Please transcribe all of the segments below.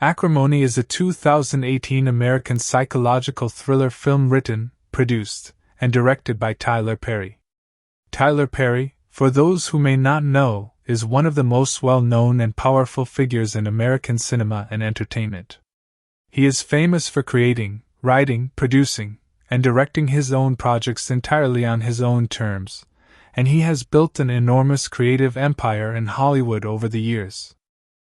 Acrimony is a 2018 American psychological thriller film written, produced, and directed by Tyler Perry. Tyler Perry, for those who may not know, is one of the most well-known and powerful figures in American cinema and entertainment. He is famous for creating, writing, producing, and directing his own projects entirely on his own terms, and he has built an enormous creative empire in Hollywood over the years.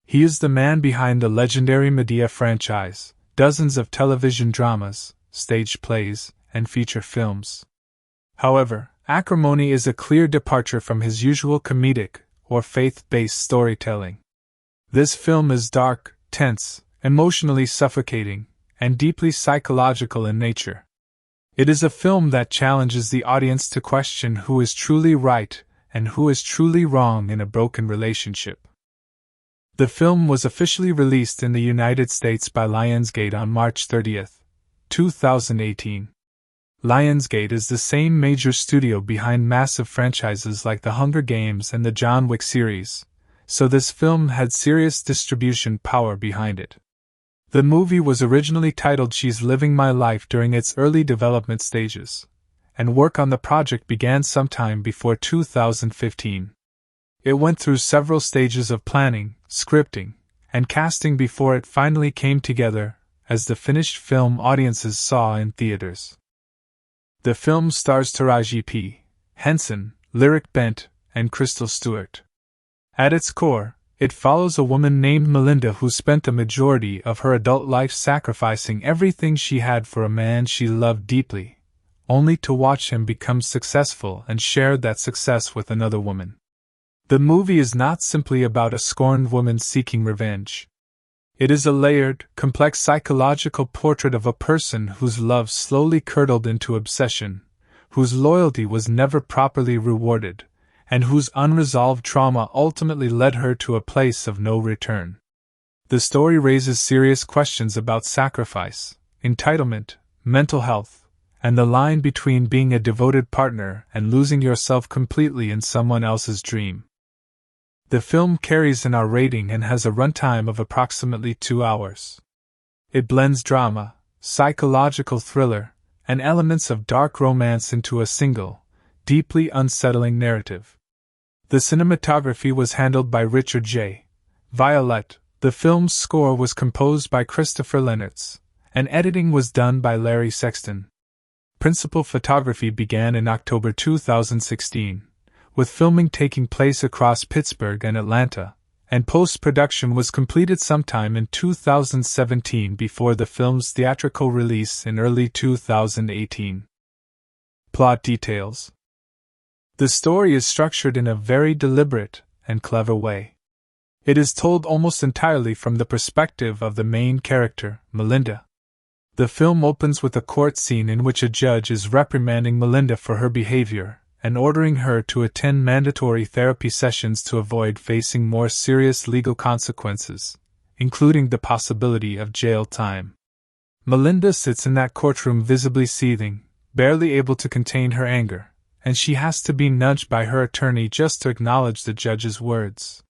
He is the man behind the legendary Medea franchise, dozens of television dramas, stage plays, and feature films. However, Acrimony is a clear departure from his usual comedic or faith-based storytelling. This film is dark, tense, emotionally suffocating, and deeply psychological in nature. It is a film that challenges the audience to question who is truly right and who is truly wrong in a broken relationship. The film was officially released in the United States by Lionsgate on March 30, 2018. Lionsgate is the same major studio behind massive franchises like The Hunger Games and the John Wick series, so this film had serious distribution power behind it. The movie was originally titled She's Living My Life during its early development stages, and work on the project began sometime before 2015. It went through several stages of planning, scripting, and casting before it finally came together as the finished film audiences saw in theaters. The film stars Taraji P, Henson, Lyric Bent, and Crystal Stewart. At its core, it follows a woman named Melinda who spent the majority of her adult life sacrificing everything she had for a man she loved deeply, only to watch him become successful and share that success with another woman. The movie is not simply about a scorned woman seeking revenge. It is a layered, complex psychological portrait of a person whose love slowly curdled into obsession, whose loyalty was never properly rewarded, and whose unresolved trauma ultimately led her to a place of no return. The story raises serious questions about sacrifice, entitlement, mental health, and the line between being a devoted partner and losing yourself completely in someone else's dream. The film carries an R rating and has a runtime of approximately 2 hours. It blends drama, psychological thriller, and elements of dark romance into a single, deeply unsettling narrative. The cinematography was handled by Richard J. Violet, the film's score was composed by Christopher Lennertz, and editing was done by Larry Sexton. Principal photography began in October 2016. With filming taking place across Pittsburgh and Atlanta, and post-production was completed sometime in 2017 before the film's theatrical release in early 2018. Plot details. The story is structured in a very deliberate and clever way. It is told almost entirely from the perspective of the main character, Melinda. The film opens with a court scene in which a judge is reprimanding Melinda for her behavior and ordering her to attend mandatory therapy sessions to avoid facing more serious legal consequences, including the possibility of jail time. Melinda sits in that courtroom visibly seething, barely able to contain her anger, and she has to be nudged by her attorney just to acknowledge the judge's words.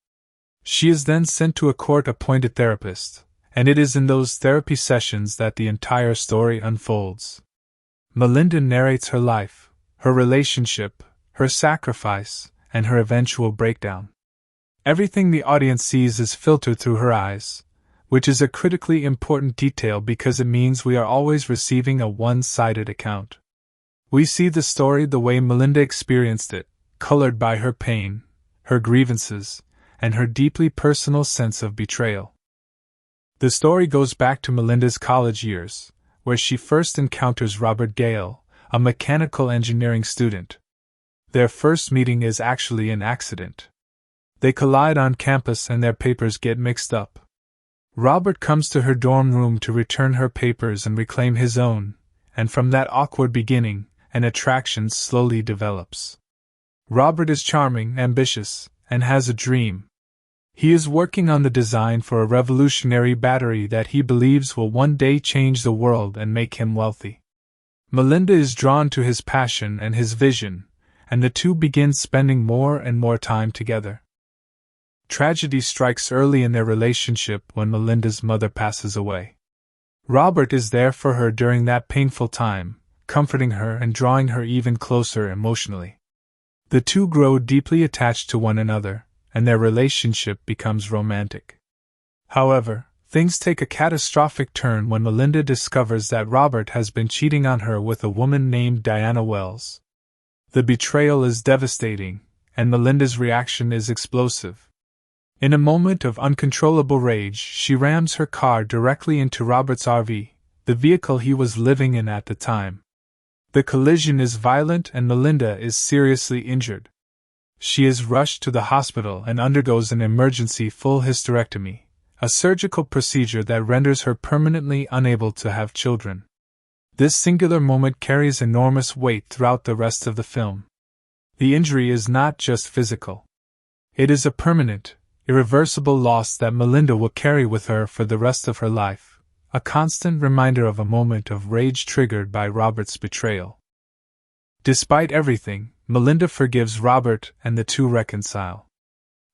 She is then sent to a court-appointed therapist, and it is in those therapy sessions that the entire story unfolds. Melinda narrates her life, her relationship, her sacrifice, and her eventual breakdown. Everything the audience sees is filtered through her eyes, which is a critically important detail because it means we are always receiving a one-sided account. We see the story the way Melinda experienced it, colored by her pain, her grievances, and her deeply personal sense of betrayal. The story goes back to Melinda's college years, where she first encounters Robert Gale, a mechanical engineering student. Their first meeting is actually an accident. They collide on campus and their papers get mixed up. Robert comes to her dorm room to return her papers and reclaim his own, and from that awkward beginning, an attraction slowly develops. Robert is charming, ambitious, and has a dream. He is working on the design for a revolutionary battery that he believes will one day change the world and make him wealthy. Melinda is drawn to his passion and his vision, and the two begin spending more and more time together. Tragedy strikes early in their relationship when Melinda's mother passes away. Robert is there for her during that painful time, comforting her and drawing her even closer emotionally. The two grow deeply attached to one another, and their relationship becomes romantic. However, things take a catastrophic turn when Melinda discovers that Robert has been cheating on her with a woman named Diana Wells. The betrayal is devastating, and Melinda's reaction is explosive. In a moment of uncontrollable rage, she rams her car directly into Robert's RV, the vehicle he was living in at the time. The collision is violent and Melinda is seriously injured. She is rushed to the hospital and undergoes an emergency full hysterectomy, a surgical procedure that renders her permanently unable to have children. This singular moment carries enormous weight throughout the rest of the film. The injury is not just physical. It is a permanent, irreversible loss that Melinda will carry with her for the rest of her life, a constant reminder of a moment of rage triggered by Robert's betrayal. Despite everything, Melinda forgives Robert and the two reconcile.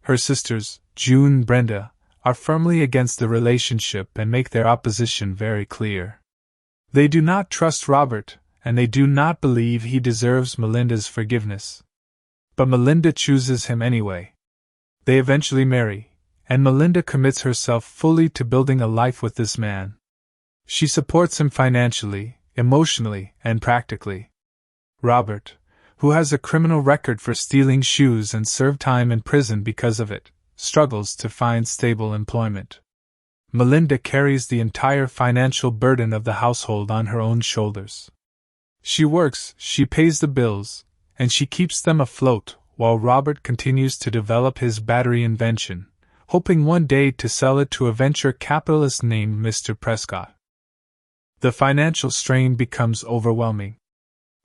Her sisters, June and Brenda, are firmly against the relationship and make their opposition very clear. They do not trust Robert, and they do not believe he deserves Melinda's forgiveness. But Melinda chooses him anyway. They eventually marry, and Melinda commits herself fully to building a life with this man. She supports him financially, emotionally, and practically. Robert, who has a criminal record for stealing shoes and served time in prison because of it, struggles to find stable employment. Melinda carries the entire financial burden of the household on her own shoulders. She works, she pays the bills, and she keeps them afloat, while Robert continues to develop his battery invention, hoping one day to sell it to a venture capitalist named Mr. Prescott. The financial strain becomes overwhelming.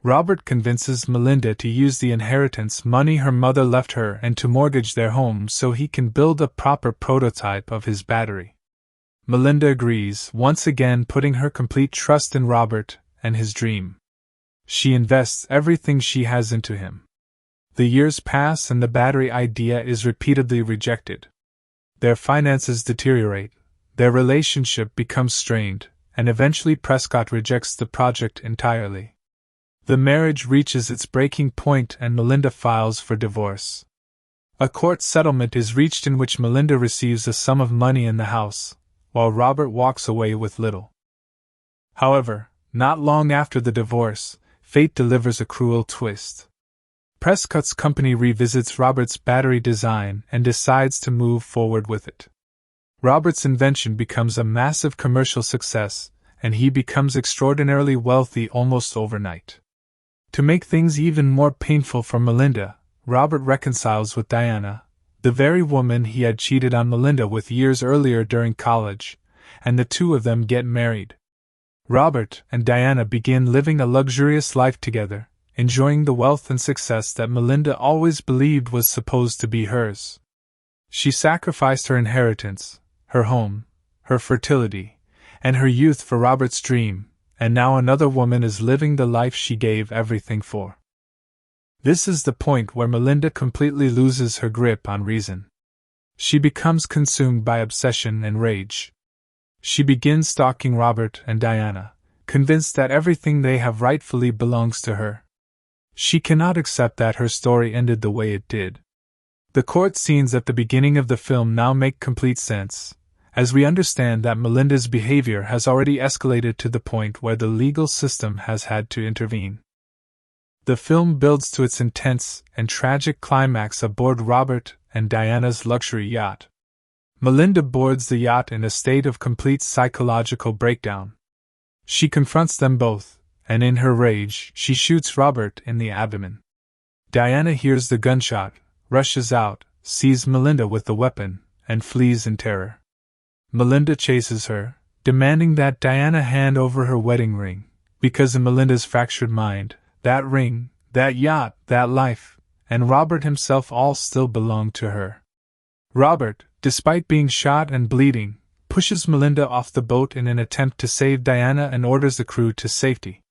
Robert convinces Melinda to use the inheritance money her mother left her and to mortgage their home so he can build a proper prototype of his battery. Melinda agrees, once again putting her complete trust in Robert and his dream. She invests everything she has into him. The years pass and the battery idea is repeatedly rejected. Their finances deteriorate, their relationship becomes strained, and eventually Prescott rejects the project entirely. The marriage reaches its breaking point and Melinda files for divorce. A court settlement is reached in which Melinda receives a sum of money in the house, while Robert walks away with little. However, not long after the divorce, fate delivers a cruel twist. Prescott's company revisits Robert's battery design and decides to move forward with it. Robert's invention becomes a massive commercial success, and he becomes extraordinarily wealthy almost overnight. To make things even more painful for Melinda, Robert reconciles with Diana, the very woman he had cheated on Melinda with years earlier during college, and the two of them get married. Robert and Diana begin living a luxurious life together, enjoying the wealth and success that Melinda always believed was supposed to be hers. She sacrificed her inheritance, her home, her fertility, and her youth for Robert's dream, and now another woman is living the life she gave everything for. This is the point where Melinda completely loses her grip on reason. She becomes consumed by obsession and rage. She begins stalking Robert and Diana, convinced that everything they have rightfully belongs to her. She cannot accept that her story ended the way it did. The court scenes at the beginning of the film now make complete sense, as we understand that Melinda's behavior has already escalated to the point where the legal system has had to intervene. The film builds to its intense and tragic climax aboard Robert and Diana's luxury yacht. Melinda boards the yacht in a state of complete psychological breakdown. She confronts them both, and in her rage, she shoots Robert in the abdomen. Diana hears the gunshot, rushes out, sees Melinda with the weapon, and flees in terror. Melinda chases her, demanding that Diana hand over her wedding ring, because in Melinda's fractured mind, that ring, that yacht, that life, and Robert himself all still belonged to her. Robert, despite being shot and bleeding, pushes Melinda off the boat in an attempt to save Diana and orders the crew to safety.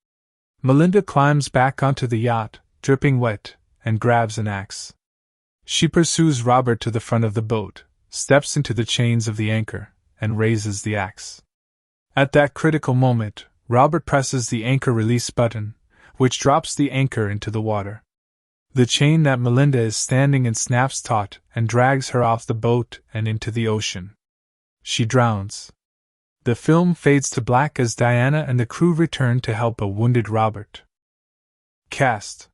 Melinda climbs back onto the yacht, dripping wet, and grabs an axe. She pursues Robert to the front of the boat, steps into the chains of the anchor, and raises the axe. At that critical moment, Robert presses the anchor release button, which drops the anchor into the water. The chain that Melinda is standing in snaps taut and drags her off the boat and into the ocean. She drowns. The film fades to black as Diana and the crew return to help a wounded Robert. Cast.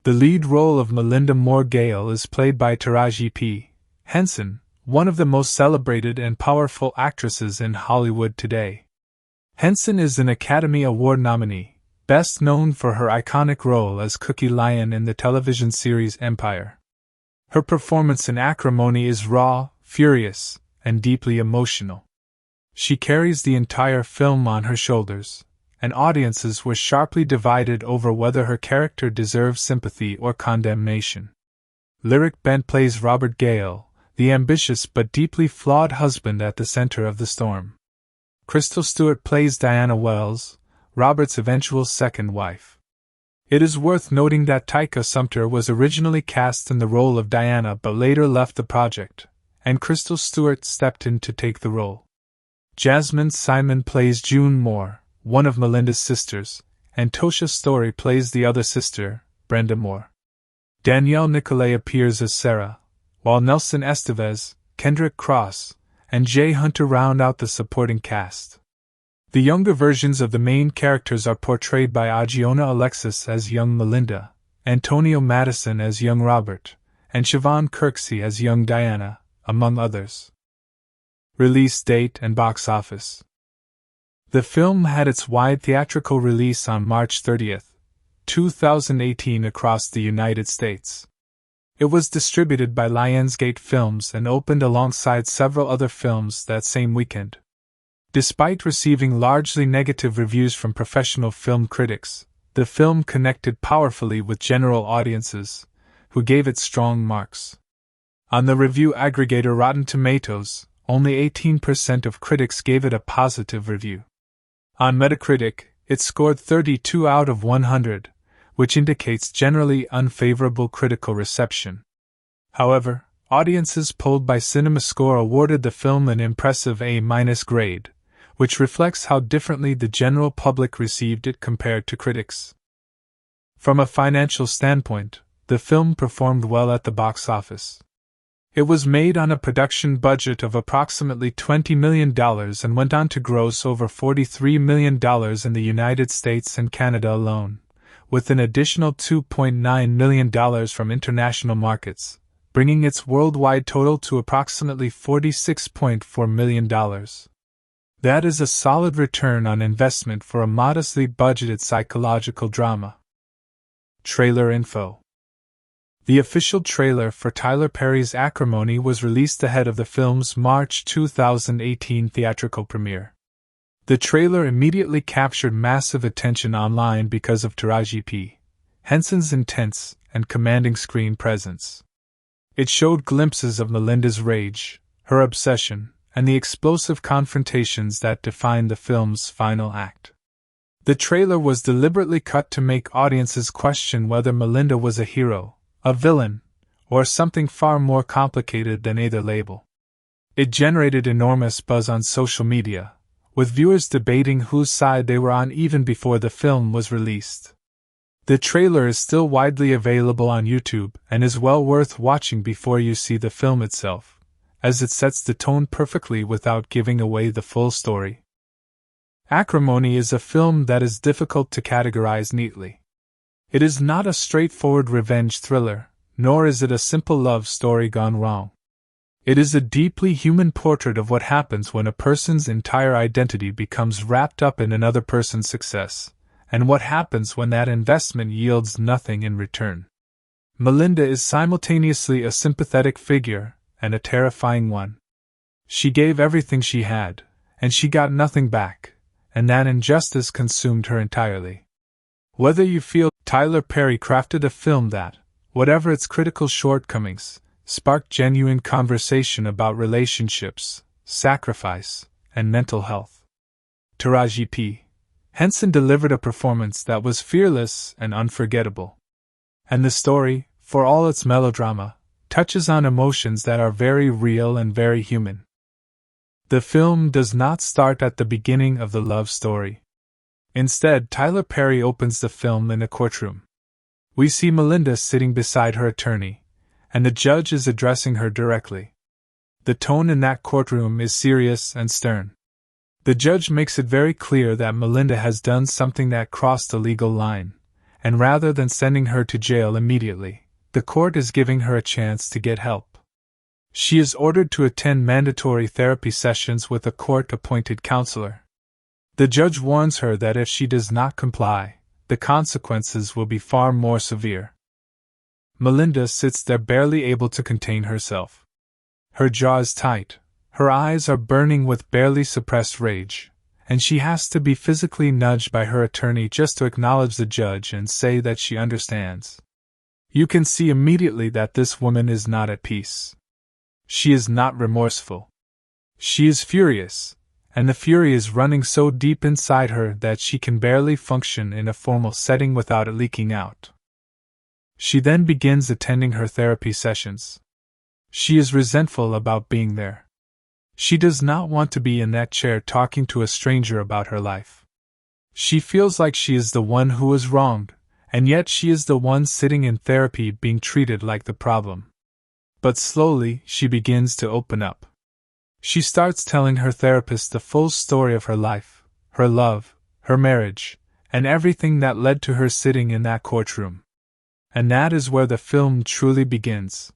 The lead role of Melinda Moore Gale is played by Taraji P. Henson, one of the most celebrated and powerful actresses in Hollywood today. Henson is an Academy Award nominee, best known for her iconic role as Cookie Lyon in the television series Empire. Her performance in Acrimony is raw, furious, and deeply emotional. She carries the entire film on her shoulders, and audiences were sharply divided over whether her character deserved sympathy or condemnation. Lyric Bent plays Robert Gale, the ambitious but deeply flawed husband at the center of the storm. Crystal Stewart plays Diana Wells, Robert's eventual second wife. It is worth noting that Taika Sumter was originally cast in the role of Diana but later left the project, and Crystal Stewart stepped in to take the role. Jasmine Simon plays June Moore, one of Melinda's sisters, and Tosha Story plays the other sister, Brenda Moore. Danielle Nicolay appears as Sarah, while Nelson Estevez, Kendrick Cross, and Jay Hunter round out the supporting cast. The younger versions of the main characters are portrayed by Agiona Alexis as young Melinda, Antonio Madison as young Robert, and Siobhan Kirksey as young Diana, among others. Release date and box office. The film had its wide theatrical release on March 30, 2018 across the United States. It was distributed by Lionsgate Films and opened alongside several other films that same weekend. Despite receiving largely negative reviews from professional film critics, the film connected powerfully with general audiences, who gave it strong marks. On the review aggregator Rotten Tomatoes, only 18% of critics gave it a positive review. On Metacritic, it scored 32 out of 100, which indicates generally unfavorable critical reception. However, audiences polled by CinemaScore awarded the film an impressive A- grade, which reflects how differently the general public received it compared to critics. From a financial standpoint, the film performed well at the box office. It was made on a production budget of approximately $20 million and went on to gross over $43 million in the United States and Canada alone, with an additional $2.9 million from international markets, bringing its worldwide total to approximately $46.4 million. That is a solid return on investment for a modestly budgeted psychological drama. Trailer info. The official trailer for Tyler Perry's Acrimony was released ahead of the film's March 2018 theatrical premiere. The trailer immediately captured massive attention online because of Taraji P. Henson's intense and commanding screen presence. It showed glimpses of Melinda's rage, her obsession, and the explosive confrontations that defined the film's final act. The trailer was deliberately cut to make audiences question whether Melinda was a hero, a villain, or something far more complicated than either label. It generated enormous buzz on social media, with viewers debating whose side they were on even before the film was released. The trailer is still widely available on YouTube and is well worth watching before you see the film itself, as it sets the tone perfectly without giving away the full story. Acrimony is a film that is difficult to categorize neatly. It is not a straightforward revenge thriller, nor is it a simple love story gone wrong. It is a deeply human portrait of what happens when a person's entire identity becomes wrapped up in another person's success, and what happens when that investment yields nothing in return. Melinda is simultaneously a sympathetic figure and a terrifying one. She gave everything she had, and she got nothing back, and that injustice consumed her entirely. Whether you feel Tyler Perry crafted a film that, whatever its critical shortcomings, sparked genuine conversation about relationships, sacrifice, and mental health. Taraji P. Henson delivered a performance that was fearless and unforgettable. And the story, for all its melodrama, touches on emotions that are very real and very human. The film does not start at the beginning of the love story. Instead, Tyler Perry opens the film in a courtroom. We see Melinda sitting beside her attorney, and the judge is addressing her directly. The tone in that courtroom is serious and stern. The judge makes it very clear that Melinda has done something that crossed the legal line, and rather than sending her to jail immediately, the court is giving her a chance to get help. She is ordered to attend mandatory therapy sessions with a court-appointed counselor. The judge warns her that if she does not comply, the consequences will be far more severe. Melinda sits there barely able to contain herself. Her jaw is tight, her eyes are burning with barely suppressed rage, and she has to be physically nudged by her attorney just to acknowledge the judge and say that she understands. You can see immediately that this woman is not at peace. She is not remorseful. She is furious, and the fury is running so deep inside her that she can barely function in a formal setting without it leaking out. She then begins attending her therapy sessions. She is resentful about being there. She does not want to be in that chair talking to a stranger about her life. She feels like she is the one who was wronged, and yet she is the one sitting in therapy being treated like the problem. But slowly, she begins to open up. She starts telling her therapist the full story of her life, her love, her marriage, and everything that led to her sitting in that courtroom. And that is where the film truly begins.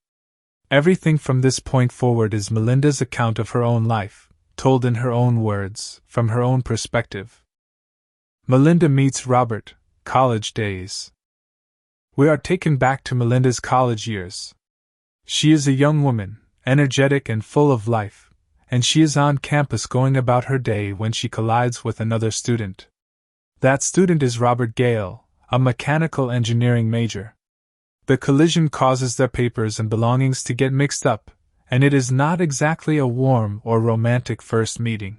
Everything from this point forward is Melinda's account of her own life, told in her own words, from her own perspective. Melinda meets Robert, college days. We are taken back to Melinda's college years. She is a young woman, energetic and full of life, and she is on campus going about her day when she collides with another student. That student is Robert Gale, a mechanical engineering major. The collision causes their papers and belongings to get mixed up, and it is not exactly a warm or romantic first meeting.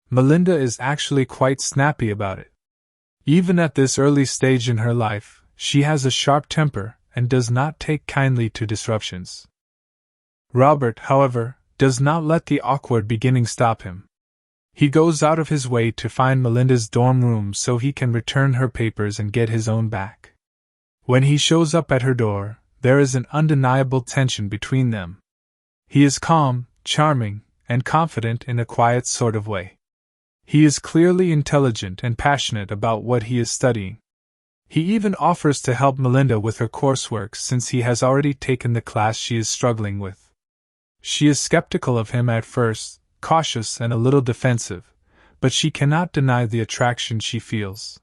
Melinda is actually quite snappy about it. Even at this early stage in her life, she has a sharp temper and does not take kindly to disruptions. Robert, however, does not let the awkward beginning stop him. He goes out of his way to find Melinda's dorm room so he can return her papers and get his own back. When he shows up at her door, there is an undeniable tension between them. He is calm, charming, and confident in a quiet sort of way. He is clearly intelligent and passionate about what he is studying. He even offers to help Melinda with her coursework since he has already taken the class she is struggling with. She is skeptical of him at first, cautious and a little defensive, but she cannot deny the attraction she feels.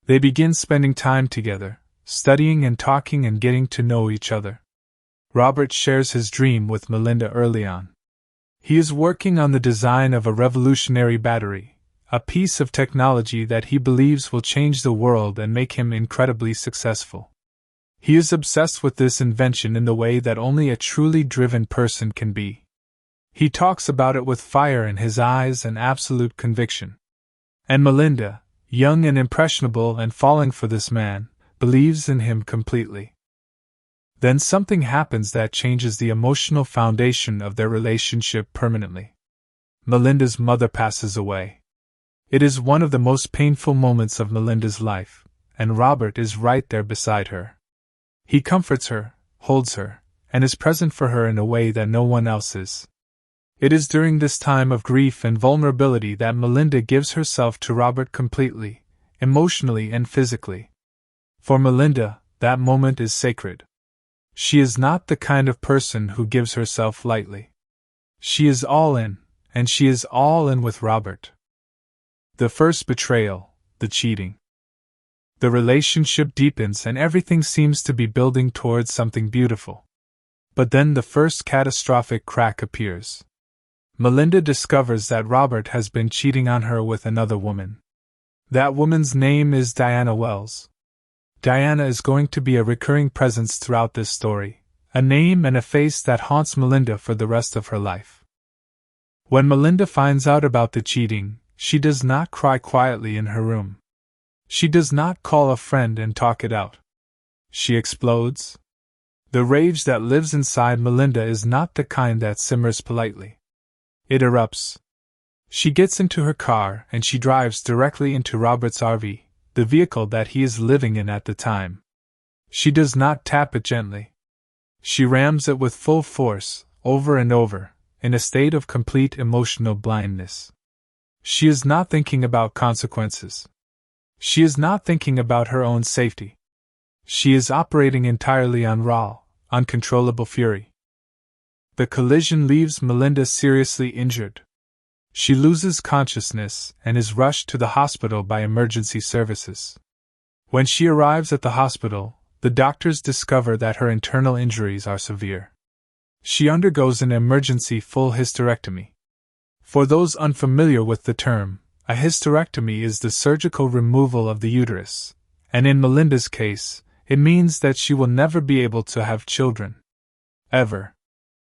They begin spending time together, studying and talking and getting to know each other. Robert shares his dream with Melinda early on. He is working on the design of a revolutionary battery, a piece of technology that he believes will change the world and make him incredibly successful. He is obsessed with this invention in the way that only a truly driven person can be. He talks about it with fire in his eyes and absolute conviction. And Melinda, young and impressionable and falling for this man, believes in him completely. Then something happens that changes the emotional foundation of their relationship permanently. Melinda's mother passes away. It is one of the most painful moments of Melinda's life, and Robert is right there beside her. He comforts her, holds her, and is present for her in a way that no one else is. It is during this time of grief and vulnerability that Melinda gives herself to Robert completely, emotionally and physically. For Melinda, that moment is sacred. She is not the kind of person who gives herself lightly. She is all in, and she is all in with Robert. The first betrayal, the cheating. The relationship deepens and everything seems to be building towards something beautiful. But then the first catastrophic crack appears. Melinda discovers that Robert has been cheating on her with another woman. That woman's name is Diana Wells. Diana is going to be a recurring presence throughout this story, a name and a face that haunts Melinda for the rest of her life. When Melinda finds out about the cheating, she does not cry quietly in her room. She does not call a friend and talk it out. She explodes. The rage that lives inside Melinda is not the kind that simmers politely. It erupts. She gets into her car and she drives directly into Robert's RV, the vehicle that he is living in at the time. She does not tap it gently. She rams it with full force, over and over, in a state of complete emotional blindness. She is not thinking about consequences. She is not thinking about her own safety. She is operating entirely on raw, uncontrollable fury. The collision leaves Melinda seriously injured. She loses consciousness and is rushed to the hospital by emergency services. When she arrives at the hospital, the doctors discover that her internal injuries are severe. She undergoes an emergency full hysterectomy. For those unfamiliar with the term, a hysterectomy is the surgical removal of the uterus, and in Melinda's case, it means that she will never be able to have children. Ever.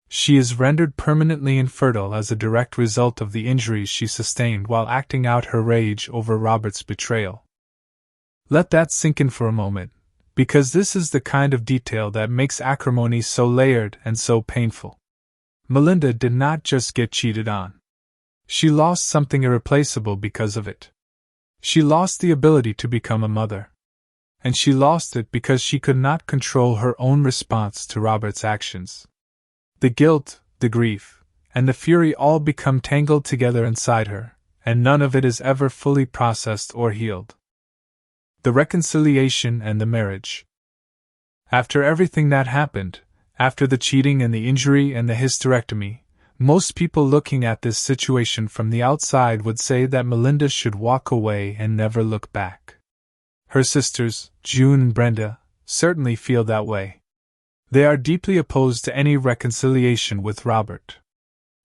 She is rendered permanently infertile as a direct result of the injuries she sustained while acting out her rage over Robert's betrayal. Let that sink in for a moment, because this is the kind of detail that makes Acrimony so layered and so painful. Melinda did not just get cheated on. She lost something irreplaceable because of it. She lost the ability to become a mother. And she lost it because she could not control her own response to Robert's actions. The guilt, the grief, and the fury all become tangled together inside her, and none of it is ever fully processed or healed. The reconciliation and the marriage. After everything that happened, after the cheating and the injury and the hysterectomy, most people looking at this situation from the outside would say that Melinda should walk away and never look back. Her sisters, June and Brenda, certainly feel that way. They are deeply opposed to any reconciliation with Robert.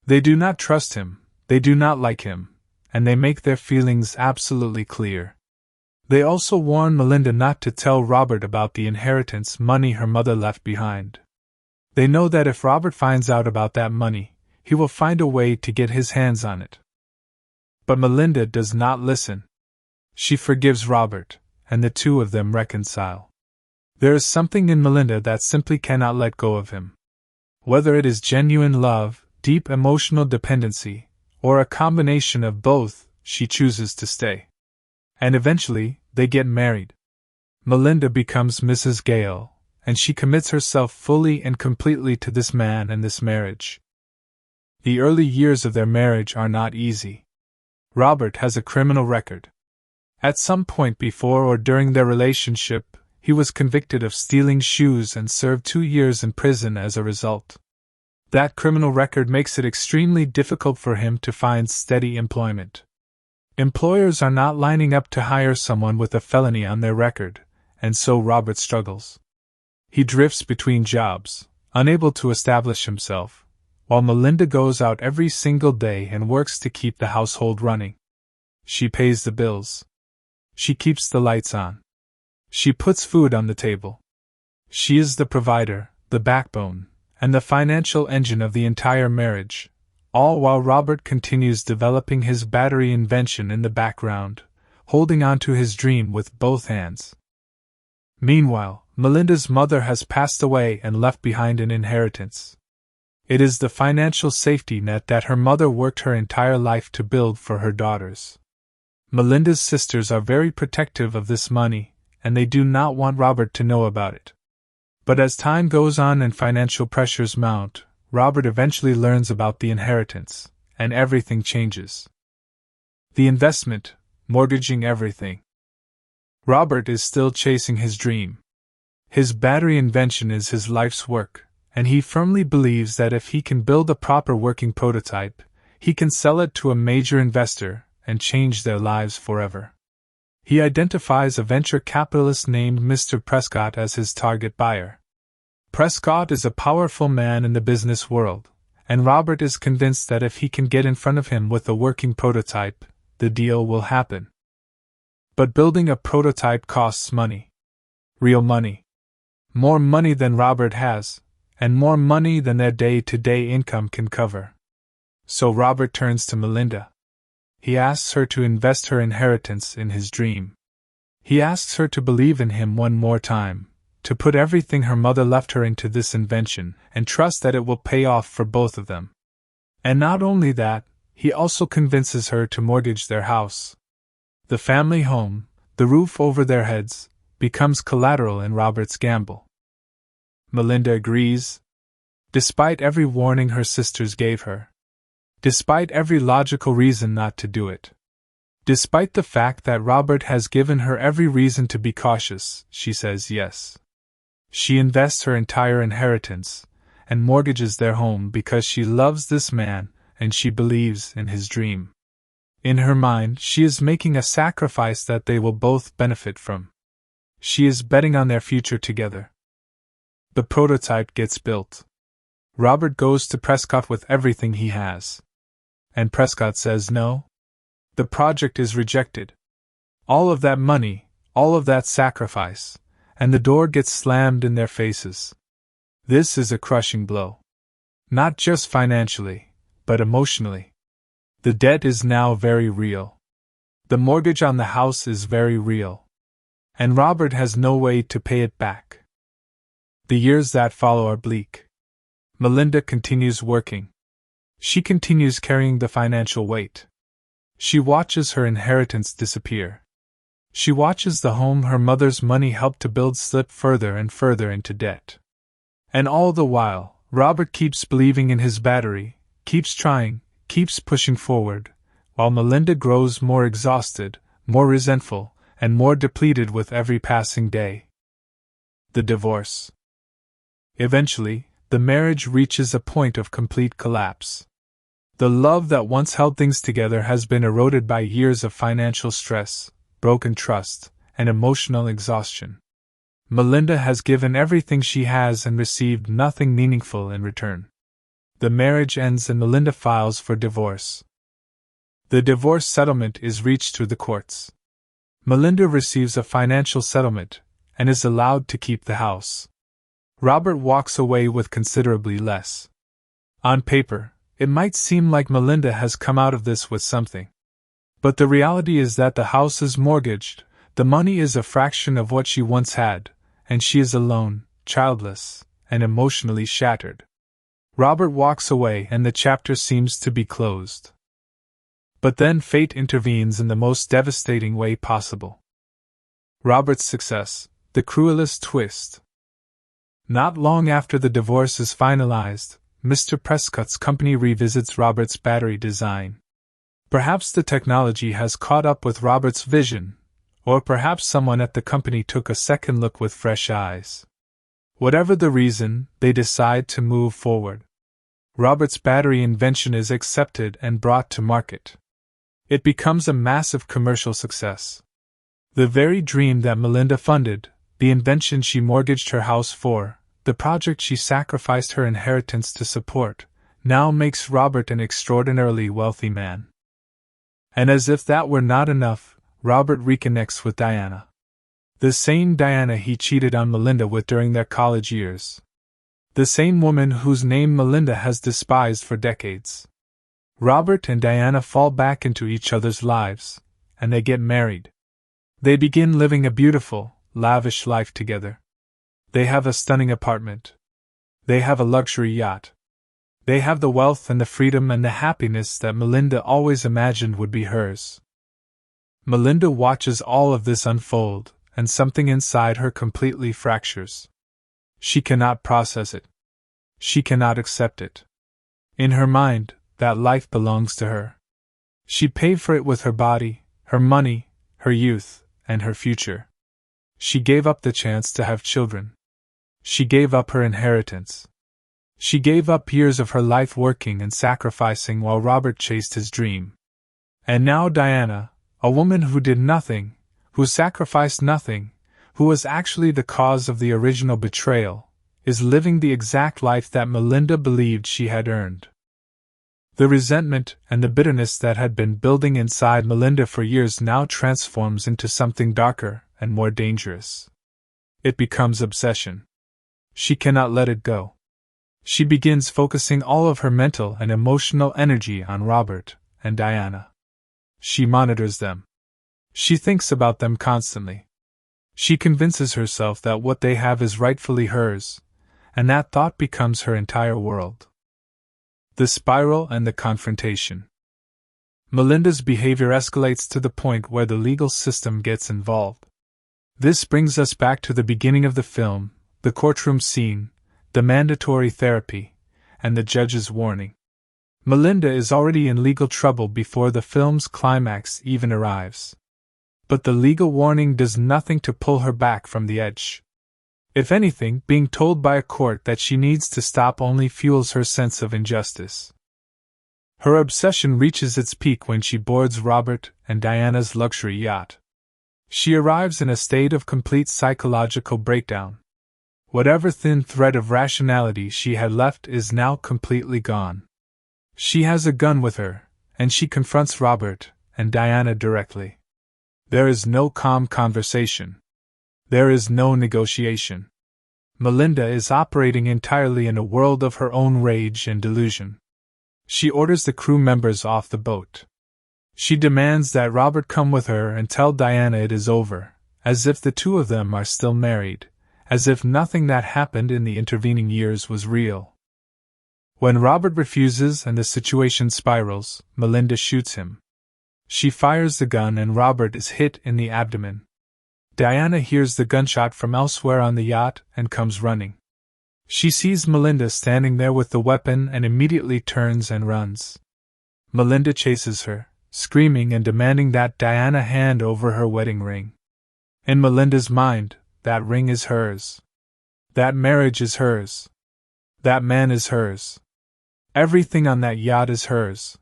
They do not trust him, they do not like him, and they make their feelings absolutely clear. They also warn Melinda not to tell Robert about the inheritance money her mother left behind. They know that if Robert finds out about that money, he will find a way to get his hands on it. But Melinda does not listen. She forgives Robert, and the two of them reconcile. There is something in Melinda that simply cannot let go of him. Whether it is genuine love, deep emotional dependency, or a combination of both, she chooses to stay. And eventually, they get married. Melinda becomes Mrs. Gale, and she commits herself fully and completely to this man and this marriage. The early years of their marriage are not easy. Robert has a criminal record. At some point before or during their relationship, he was convicted of stealing shoes and served 2 years in prison as a result. That criminal record makes it extremely difficult for him to find steady employment. Employers are not lining up to hire someone with a felony on their record, and so Robert struggles. He drifts between jobs, unable to establish himself, while Melinda goes out every single day and works to keep the household running. She pays the bills. She keeps the lights on. She puts food on the table. She is the provider, the backbone, and the financial engine of the entire marriage, all while Robert continues developing his battery invention in the background, holding on to his dream with both hands. Meanwhile, Melinda's mother has passed away and left behind an inheritance. It is the financial safety net that her mother worked her entire life to build for her daughters. Melinda's sisters are very protective of this money, and they do not want Robert to know about it. But as time goes on and financial pressures mount, Robert eventually learns about the inheritance, and everything changes. The investment, mortgaging everything. Robert is still chasing his dream. His battery invention is his life's work, and he firmly believes that if he can build a proper working prototype, he can sell it to a major investor and change their lives forever. He identifies a venture capitalist named Mr. Prescott as his target buyer. Prescott is a powerful man in the business world, and Robert is convinced that if he can get in front of him with a working prototype, the deal will happen. But building a prototype costs money. Real money. More money than Robert has, and more money than their day-to-day income can cover. So Robert turns to Melinda. He asks her to invest her inheritance in his dream. He asks her to believe in him one more time, to put everything her mother left her into this invention and trust that it will pay off for both of them. And not only that, he also convinces her to mortgage their house. The family home, the roof over their heads, becomes collateral in Robert's gamble. Melinda agrees. Despite every warning her sisters gave her. Despite every logical reason not to do it. Despite the fact that Robert has given her every reason to be cautious, she says yes. She invests her entire inheritance and mortgages their home because she loves this man and she believes in his dream. In her mind, she is making a sacrifice that they will both benefit from. She is betting on their future together. The prototype gets built. Robert goes to Prescott with everything he has. And Prescott says no. The project is rejected. All of that money, all of that sacrifice, and the door gets slammed in their faces. This is a crushing blow. Not just financially, but emotionally. The debt is now very real. The mortgage on the house is very real. And Robert has no way to pay it back. The years that follow are bleak. Melinda continues working. She continues carrying the financial weight. She watches her inheritance disappear. She watches the home her mother's money helped to build slip further and further into debt. And all the while, Robert keeps believing in his battery, keeps trying, keeps pushing forward, while Melinda grows more exhausted, more resentful, and more depleted with every passing day. The divorce. Eventually, the marriage reaches a point of complete collapse. The love that once held things together has been eroded by years of financial stress, broken trust, and emotional exhaustion. Melinda has given everything she has and received nothing meaningful in return. The marriage ends and Melinda files for divorce. The divorce settlement is reached through the courts. Melinda receives a financial settlement and is allowed to keep the house. Robert walks away with considerably less. On paper, it might seem like Melinda has come out of this with something. But the reality is that the house is mortgaged, the money is a fraction of what she once had, and she is alone, childless, and emotionally shattered. Robert walks away and the chapter seems to be closed. But then fate intervenes in the most devastating way possible. Robert's success, the cruelest twist. Not long after the divorce is finalized, Mr. Prescott's company revisits Robert's battery design. Perhaps the technology has caught up with Robert's vision, or perhaps someone at the company took a second look with fresh eyes. Whatever the reason, they decide to move forward. Robert's battery invention is accepted and brought to market. It becomes a massive commercial success. The very dream that Melinda funded, the invention she mortgaged her house for, the project she sacrificed her inheritance to support, now makes Robert an extraordinarily wealthy man. And as if that were not enough, Robert reconnects with Diana. The same Diana he cheated on Melinda with during their college years. The same woman whose name Melinda has despised for decades. Robert and Diana fall back into each other's lives, and they get married. They begin living a beautiful, lavish life together. They have a stunning apartment. They have a luxury yacht. They have the wealth and the freedom and the happiness that Melinda always imagined would be hers. Melinda watches all of this unfold, and something inside her completely fractures. She cannot process it. She cannot accept it. In her mind, that life belongs to her. She paid for it with her body, her money, her youth, and her future. She gave up the chance to have children. She gave up her inheritance. She gave up years of her life working and sacrificing while Robert chased his dream. And now Diana, a woman who did nothing, who sacrificed nothing, who was actually the cause of the original betrayal, is living the exact life that Melinda believed she had earned. The resentment and the bitterness that had been building inside Melinda for years now transforms into something darker and more dangerous. It becomes obsession. She cannot let it go. She begins focusing all of her mental and emotional energy on Robert and Diana. She monitors them. She thinks about them constantly. She convinces herself that what they have is rightfully hers, and that thought becomes her entire world. The spiral and the confrontation. Melinda's behavior escalates to the point where the legal system gets involved. This brings us back to the beginning of the film, the courtroom scene, the mandatory therapy, and the judge's warning. Melinda is already in legal trouble before the film's climax even arrives. But the legal warning does nothing to pull her back from the edge. If anything, being told by a court that she needs to stop only fuels her sense of injustice. Her obsession reaches its peak when she boards Robert and Diana's luxury yacht. She arrives in a state of complete psychological breakdown. Whatever thin thread of rationality she had left is now completely gone. She has a gun with her, and she confronts Robert and Diana directly. There is no calm conversation. There is no negotiation. Melinda is operating entirely in a world of her own rage and delusion. She orders the crew members off the boat. She demands that Robert come with her and tell Diana it is over, as if the two of them are still married, as if nothing that happened in the intervening years was real. When Robert refuses and the situation spirals, Melinda shoots him. She fires the gun and Robert is hit in the abdomen. Diana hears the gunshot from elsewhere on the yacht and comes running. She sees Melinda standing there with the weapon and immediately turns and runs. Melinda chases her, screaming and demanding that Diana hand over her wedding ring. In Melinda's mind, that ring is hers. That marriage is hers. That man is hers. Everything on that yacht is hers.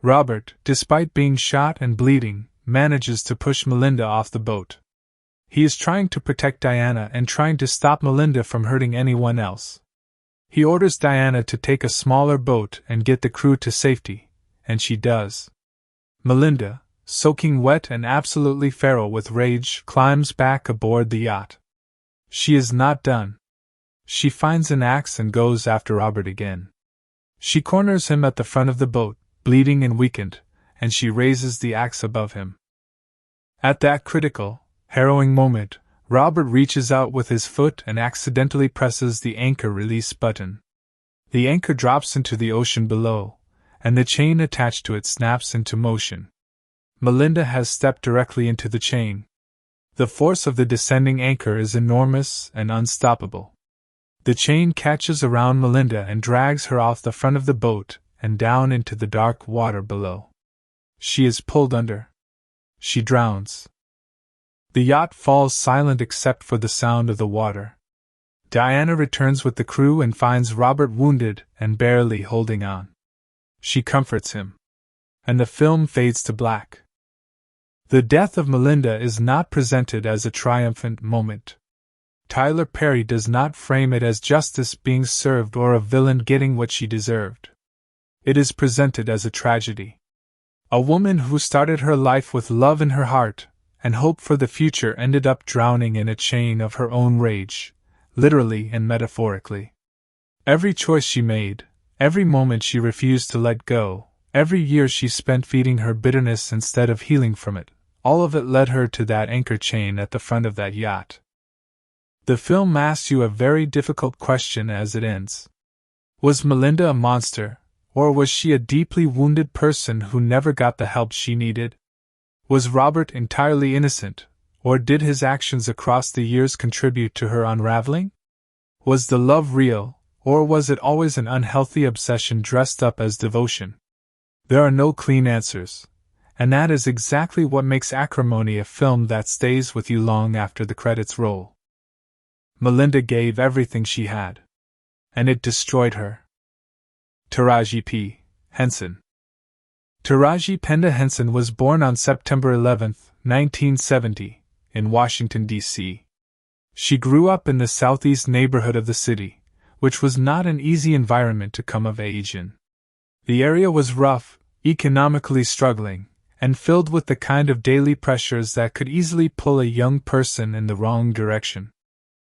Robert, despite being shot and bleeding, manages to push Melinda off the boat. He is trying to protect Diana and trying to stop Melinda from hurting anyone else. He orders Diana to take a smaller boat and get the crew to safety, and she does. Melinda, soaking wet and absolutely feral with rage, climbs back aboard the yacht. She is not done. She finds an axe and goes after Robert again. She corners him at the front of the boat, bleeding and weakened, and she raises the axe above him. At that critical, harrowing moment, Robert reaches out with his foot and accidentally presses the anchor release button. The anchor drops into the ocean below, and the chain attached to it snaps into motion. Melinda has stepped directly into the chain. The force of the descending anchor is enormous and unstoppable. The chain catches around Melinda and drags her off the front of the boat and down into the dark water below. She is pulled under. She drowns. The yacht falls silent except for the sound of the water. Diana returns with the crew and finds Robert wounded and barely holding on. She comforts him. And the film fades to black. The death of Melinda is not presented as a triumphant moment. Tyler Perry does not frame it as justice being served or a villain getting what she deserved. It is presented as a tragedy. A woman who started her life with love in her heart and hope for the future ended up drowning in a chain of her own rage, literally and metaphorically. Every choice she made, every moment she refused to let go, every year she spent feeding her bitterness instead of healing from it, all of it led her to that anchor chain at the front of that yacht. The film asks you a very difficult question as it ends. Was Melinda a monster, or was she a deeply wounded person who never got the help she needed? Was Robert entirely innocent, or did his actions across the years contribute to her unraveling? Was the love real, or was it always an unhealthy obsession dressed up as devotion? There are no clean answers, and that is exactly what makes Acrimony a film that stays with you long after the credits roll. Melinda gave everything she had. And it destroyed her. Taraji P. Henson. Taraji P. Henson was born on September 11, 1970, in Washington, D.C. She grew up in the southeast neighborhood of the city, which was not an easy environment to come of age in. The area was rough, economically struggling, and filled with the kind of daily pressures that could easily pull a young person in the wrong direction.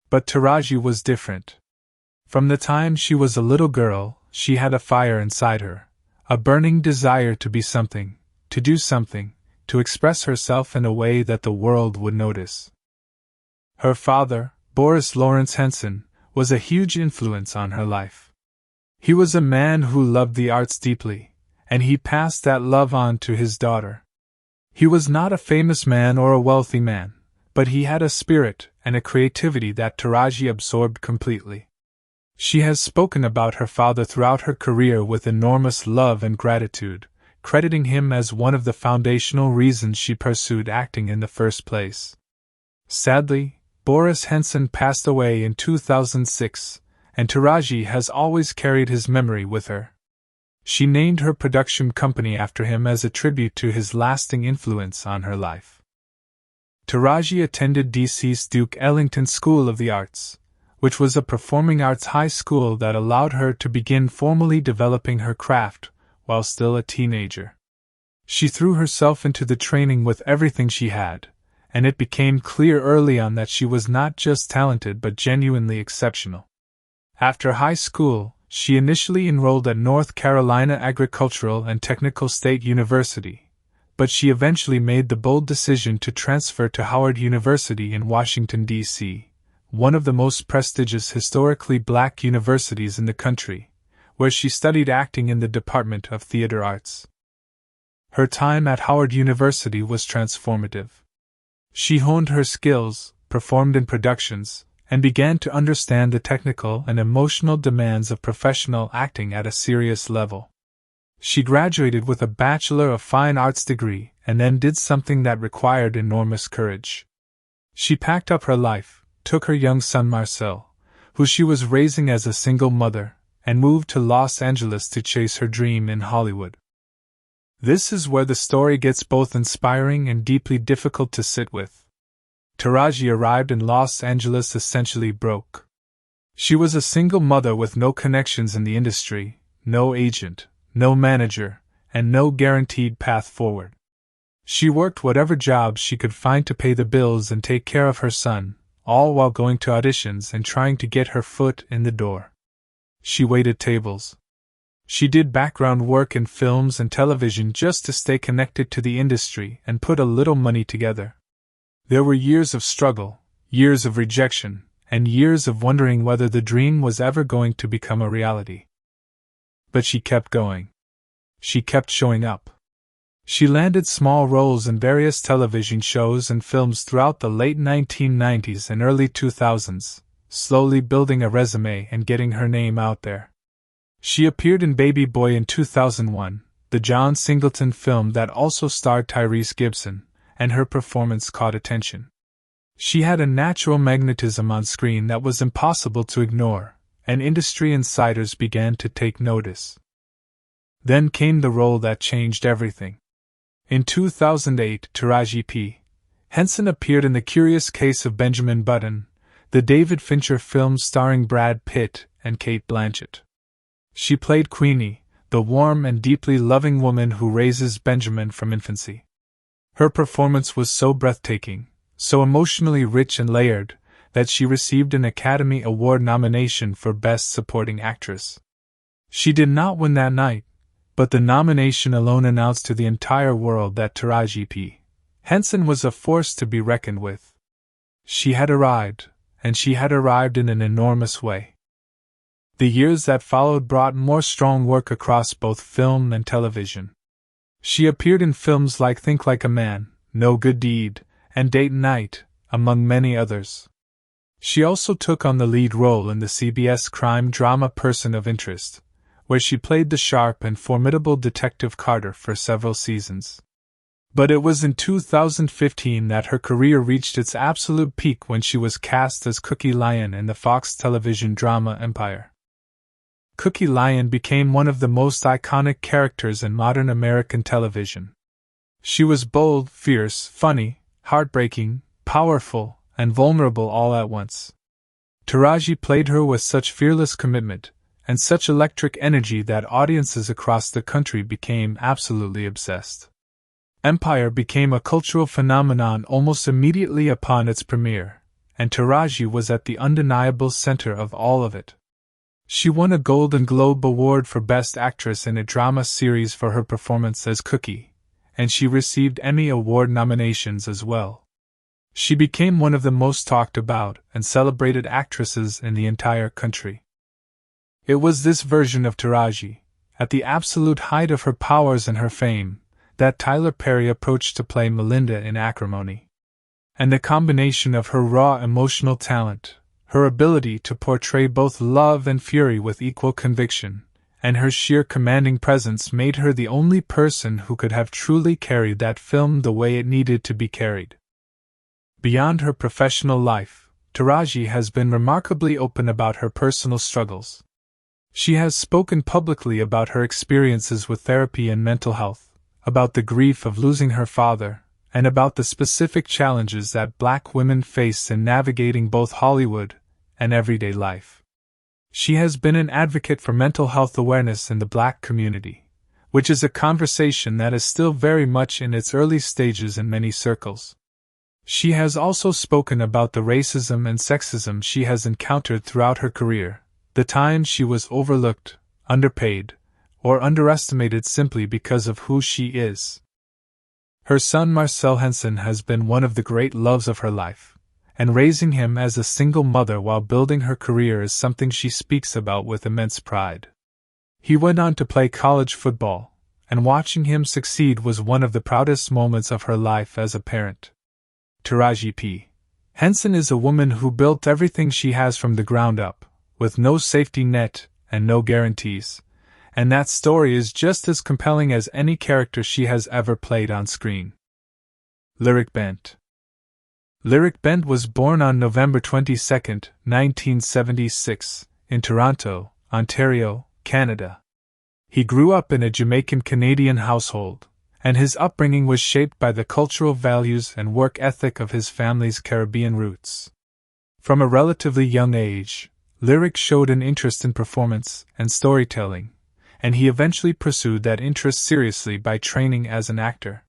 But Taraji was different. From the time she was a little girl, she had a fire inside her, a burning desire to be something, to do something, to express herself in a way that the world would notice. Her father, Boris Lawrence Henson, was a huge influence on her life. He was a man who loved the arts deeply, and he passed that love on to his daughter. He was not a famous man or a wealthy man, but he had a spirit and a creativity that Taraji absorbed completely. She has spoken about her father throughout her career with enormous love and gratitude, crediting him as one of the foundational reasons she pursued acting in the first place. Sadly, Boris Henson passed away in 2006, and Taraji has always carried his memory with her. She named her production company after him as a tribute to his lasting influence on her life. Taraji attended DC's Duke Ellington School of the Arts, which was a performing arts high school that allowed her to begin formally developing her craft while still a teenager. She threw herself into the training with everything she had, and it became clear early on that she was not just talented but genuinely exceptional. After high school, she initially enrolled at North Carolina Agricultural and Technical State University, but she eventually made the bold decision to transfer to Howard University in Washington, D.C., one of the most prestigious historically black universities in the country, where she studied acting in the Department of Theater Arts. Her time at Howard University was transformative. She honed her skills, performed in productions, and began to understand the technical and emotional demands of professional acting at a serious level. She graduated with a Bachelor of Fine Arts degree and then did something that required enormous courage. She packed up her life, took her young son Marcel, who she was raising as a single mother, and moved to Los Angeles to chase her dream in Hollywood. This is where the story gets both inspiring and deeply difficult to sit with. Taraji arrived in Los Angeles essentially broke. She was a single mother with no connections in the industry, no agent, no manager, and no guaranteed path forward. She worked whatever jobs she could find to pay the bills and take care of her son, all while going to auditions and trying to get her foot in the door. She waited tables. She did background work in films and television just to stay connected to the industry and put a little money together. There were years of struggle, years of rejection, and years of wondering whether the dream was ever going to become a reality. But she kept going. She kept showing up. She landed small roles in various television shows and films throughout the late 1990s and early 2000s, slowly building a resume and getting her name out there. She appeared in Baby Boy in 2001, the John Singleton film that also starred Tyrese Gibson, and her performance caught attention. She had a natural magnetism on screen that was impossible to ignore, and industry insiders began to take notice. Then came the role that changed everything. In 2008, Taraji P. Henson appeared in The Curious Case of Benjamin Button, the David Fincher film starring Brad Pitt and Cate Blanchett. She played Queenie, the warm and deeply loving woman who raises Benjamin from infancy. Her performance was so breathtaking, so emotionally rich and layered, that she received an Academy Award nomination for Best Supporting Actress. She did not win that night, but the nomination alone announced to the entire world that Taraji P. Henson was a force to be reckoned with. She had arrived, and she had arrived in an enormous way. The years that followed brought more strong work across both film and television. She appeared in films like Think Like a Man, No Good Deed, and Date Night, among many others. She also took on the lead role in the CBS crime drama Person of Interest, where she played the sharp and formidable Detective Carter for several seasons. But it was in 2015 that her career reached its absolute peak when she was cast as Cookie Lyon in the Fox television drama Empire. Cookie Lyon became one of the most iconic characters in modern American television. She was bold, fierce, funny, heartbreaking, powerful, and vulnerable all at once. Taraji played her with such fearless commitment and such electric energy that audiences across the country became absolutely obsessed. Empire became a cultural phenomenon almost immediately upon its premiere, and Taraji was at the undeniable center of all of it. She won a Golden Globe Award for Best Actress in a Drama Series for her performance as Cookie, and she received Emmy Award nominations as well. She became one of the most talked about and celebrated actresses in the entire country. It was this version of Taraji, at the absolute height of her powers and her fame, that Tyler Perry approached to play Melinda in Acrimony. And the combination of her raw emotional talent, her ability to portray both love and fury with equal conviction, and her sheer commanding presence made her the only person who could have truly carried that film the way it needed to be carried. Beyond her professional life, Taraji has been remarkably open about her personal struggles. She has spoken publicly about her experiences with therapy and mental health, about the grief of losing her father, and about the specific challenges that Black women face in navigating both Hollywood and everyday life. She has been an advocate for mental health awareness in the Black community, which is a conversation that is still very much in its early stages in many circles. She has also spoken about the racism and sexism she has encountered throughout her career, the times she was overlooked, underpaid, or underestimated simply because of who she is. Her son Marcel Henson has been one of the great loves of her life, and raising him as a single mother while building her career is something she speaks about with immense pride. He went on to play college football, and watching him succeed was one of the proudest moments of her life as a parent. Taraji P. Henson is a woman who built everything she has from the ground up, with no safety net and no guarantees, and that story is just as compelling as any character she has ever played on screen. Lyric Bent. Lyric Bent was born on November 22, 1976, in Toronto, Ontario, Canada. He grew up in a Jamaican-Canadian household, and his upbringing was shaped by the cultural values and work ethic of his family's Caribbean roots. From a relatively young age, Lyric showed an interest in performance and storytelling, and he eventually pursued that interest seriously by training as an actor.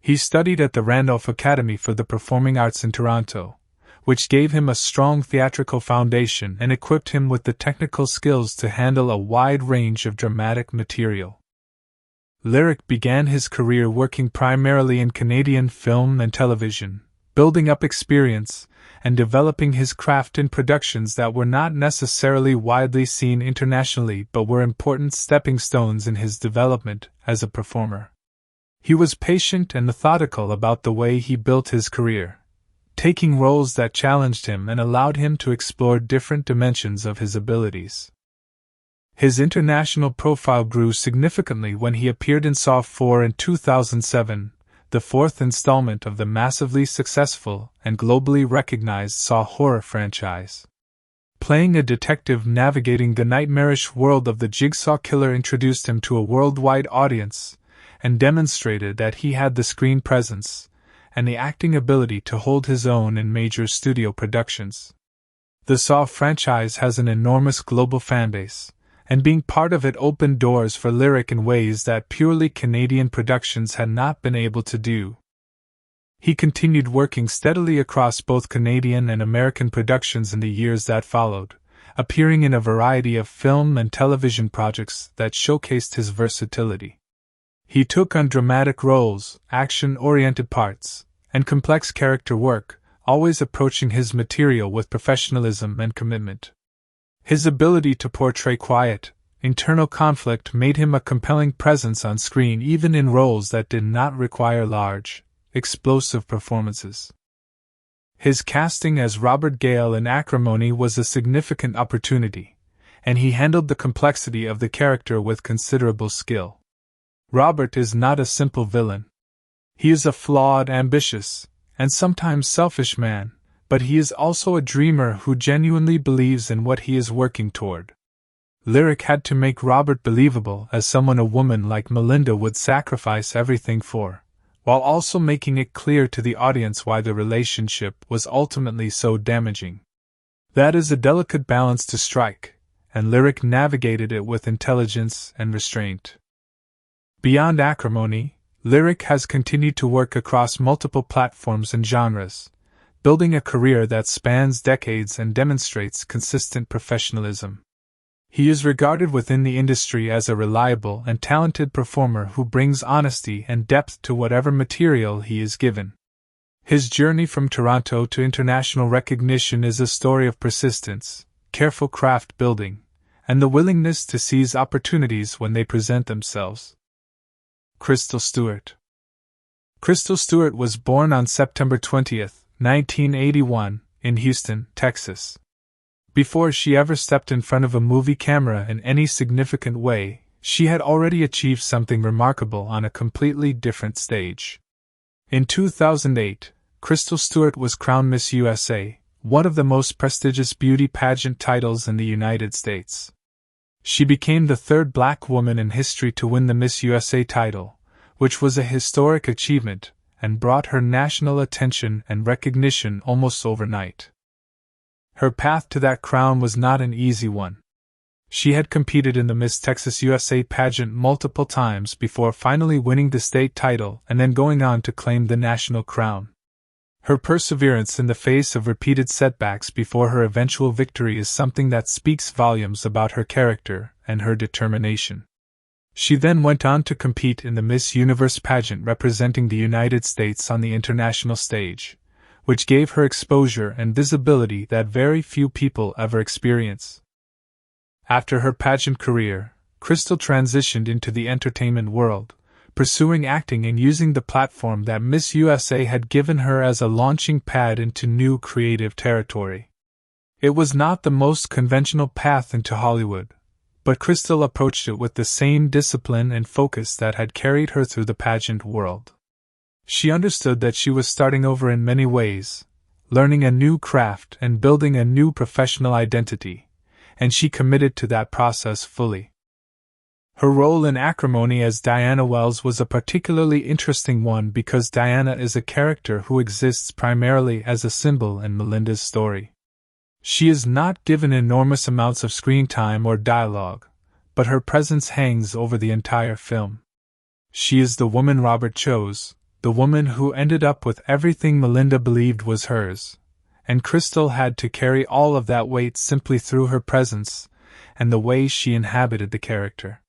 He studied at the Randolph Academy for the Performing Arts in Toronto, which gave him a strong theatrical foundation and equipped him with the technical skills to handle a wide range of dramatic material. Lyric began his career working primarily in Canadian film and television, building up experience and developing his craft in productions that were not necessarily widely seen internationally but were important stepping stones in his development as a performer. He was patient and methodical about the way he built his career, taking roles that challenged him and allowed him to explore different dimensions of his abilities. His international profile grew significantly when he appeared in Saw 4 in 2007, the fourth installment of the massively successful and globally recognized Saw horror franchise. Playing a detective navigating the nightmarish world of the Jigsaw Killer introduced him to a worldwide audience and demonstrated that he had the screen presence and the acting ability to hold his own in major studio productions. The Saw franchise has an enormous global fanbase, and being part of it opened doors for Lyric in ways that purely Canadian productions had not been able to do. He continued working steadily across both Canadian and American productions in the years that followed, appearing in a variety of film and television projects that showcased his versatility. He took on dramatic roles, action-oriented parts, and complex character work, always approaching his material with professionalism and commitment. His ability to portray quiet, internal conflict made him a compelling presence on screen even in roles that did not require large, explosive performances. His casting as Robert Gale in Acrimony was a significant opportunity, and he handled the complexity of the character with considerable skill. Robert is not a simple villain. He is a flawed, ambitious, and sometimes selfish man, but he is also a dreamer who genuinely believes in what he is working toward. Lyric had to make Robert believable as someone a woman like Melinda would sacrifice everything for, while also making it clear to the audience why the relationship was ultimately so damaging. That is a delicate balance to strike, and Lyric navigated it with intelligence and restraint. Beyond Acrimony, Lyric has continued to work across multiple platforms and genres, building a career that spans decades and demonstrates consistent professionalism. He is regarded within the industry as a reliable and talented performer who brings honesty and depth to whatever material he is given. His journey from Toronto to international recognition is a story of persistence, careful craft building, and the willingness to seize opportunities when they present themselves. Crystal Stewart. Crystal Stewart was born on September 20, 1981, in Houston, Texas. Before she ever stepped in front of a movie camera in any significant way, she had already achieved something remarkable on a completely different stage. In 2008, Crystal Stewart was crowned Miss USA, one of the most prestigious beauty pageant titles in the United States. She became the third black woman in history to win the Miss USA title, which was a historic achievement and brought her national attention and recognition almost overnight. Her path to that crown was not an easy one. She had competed in the Miss Texas USA pageant multiple times before finally winning the state title and then going on to claim the national crown. Her perseverance in the face of repeated setbacks before her eventual victory is something that speaks volumes about her character and her determination. She then went on to compete in the Miss Universe pageant representing the United States on the international stage, which gave her exposure and visibility that very few people ever experience. After her pageant career, Crystal transitioned into the entertainment world, pursuing acting and using the platform that Miss USA had given her as a launching pad into new creative territory. It was not the most conventional path into Hollywood, but Crystal approached it with the same discipline and focus that had carried her through the pageant world. She understood that she was starting over in many ways, learning a new craft and building a new professional identity, and she committed to that process fully. Her role in Acrimony as Diana Wells was a particularly interesting one because Diana is a character who exists primarily as a symbol in Melinda's story. She is not given enormous amounts of screen time or dialogue, but her presence hangs over the entire film. She is the woman Robert chose, the woman who ended up with everything Melinda believed was hers, and Crystal had to carry all of that weight simply through her presence and the way she inhabited the character.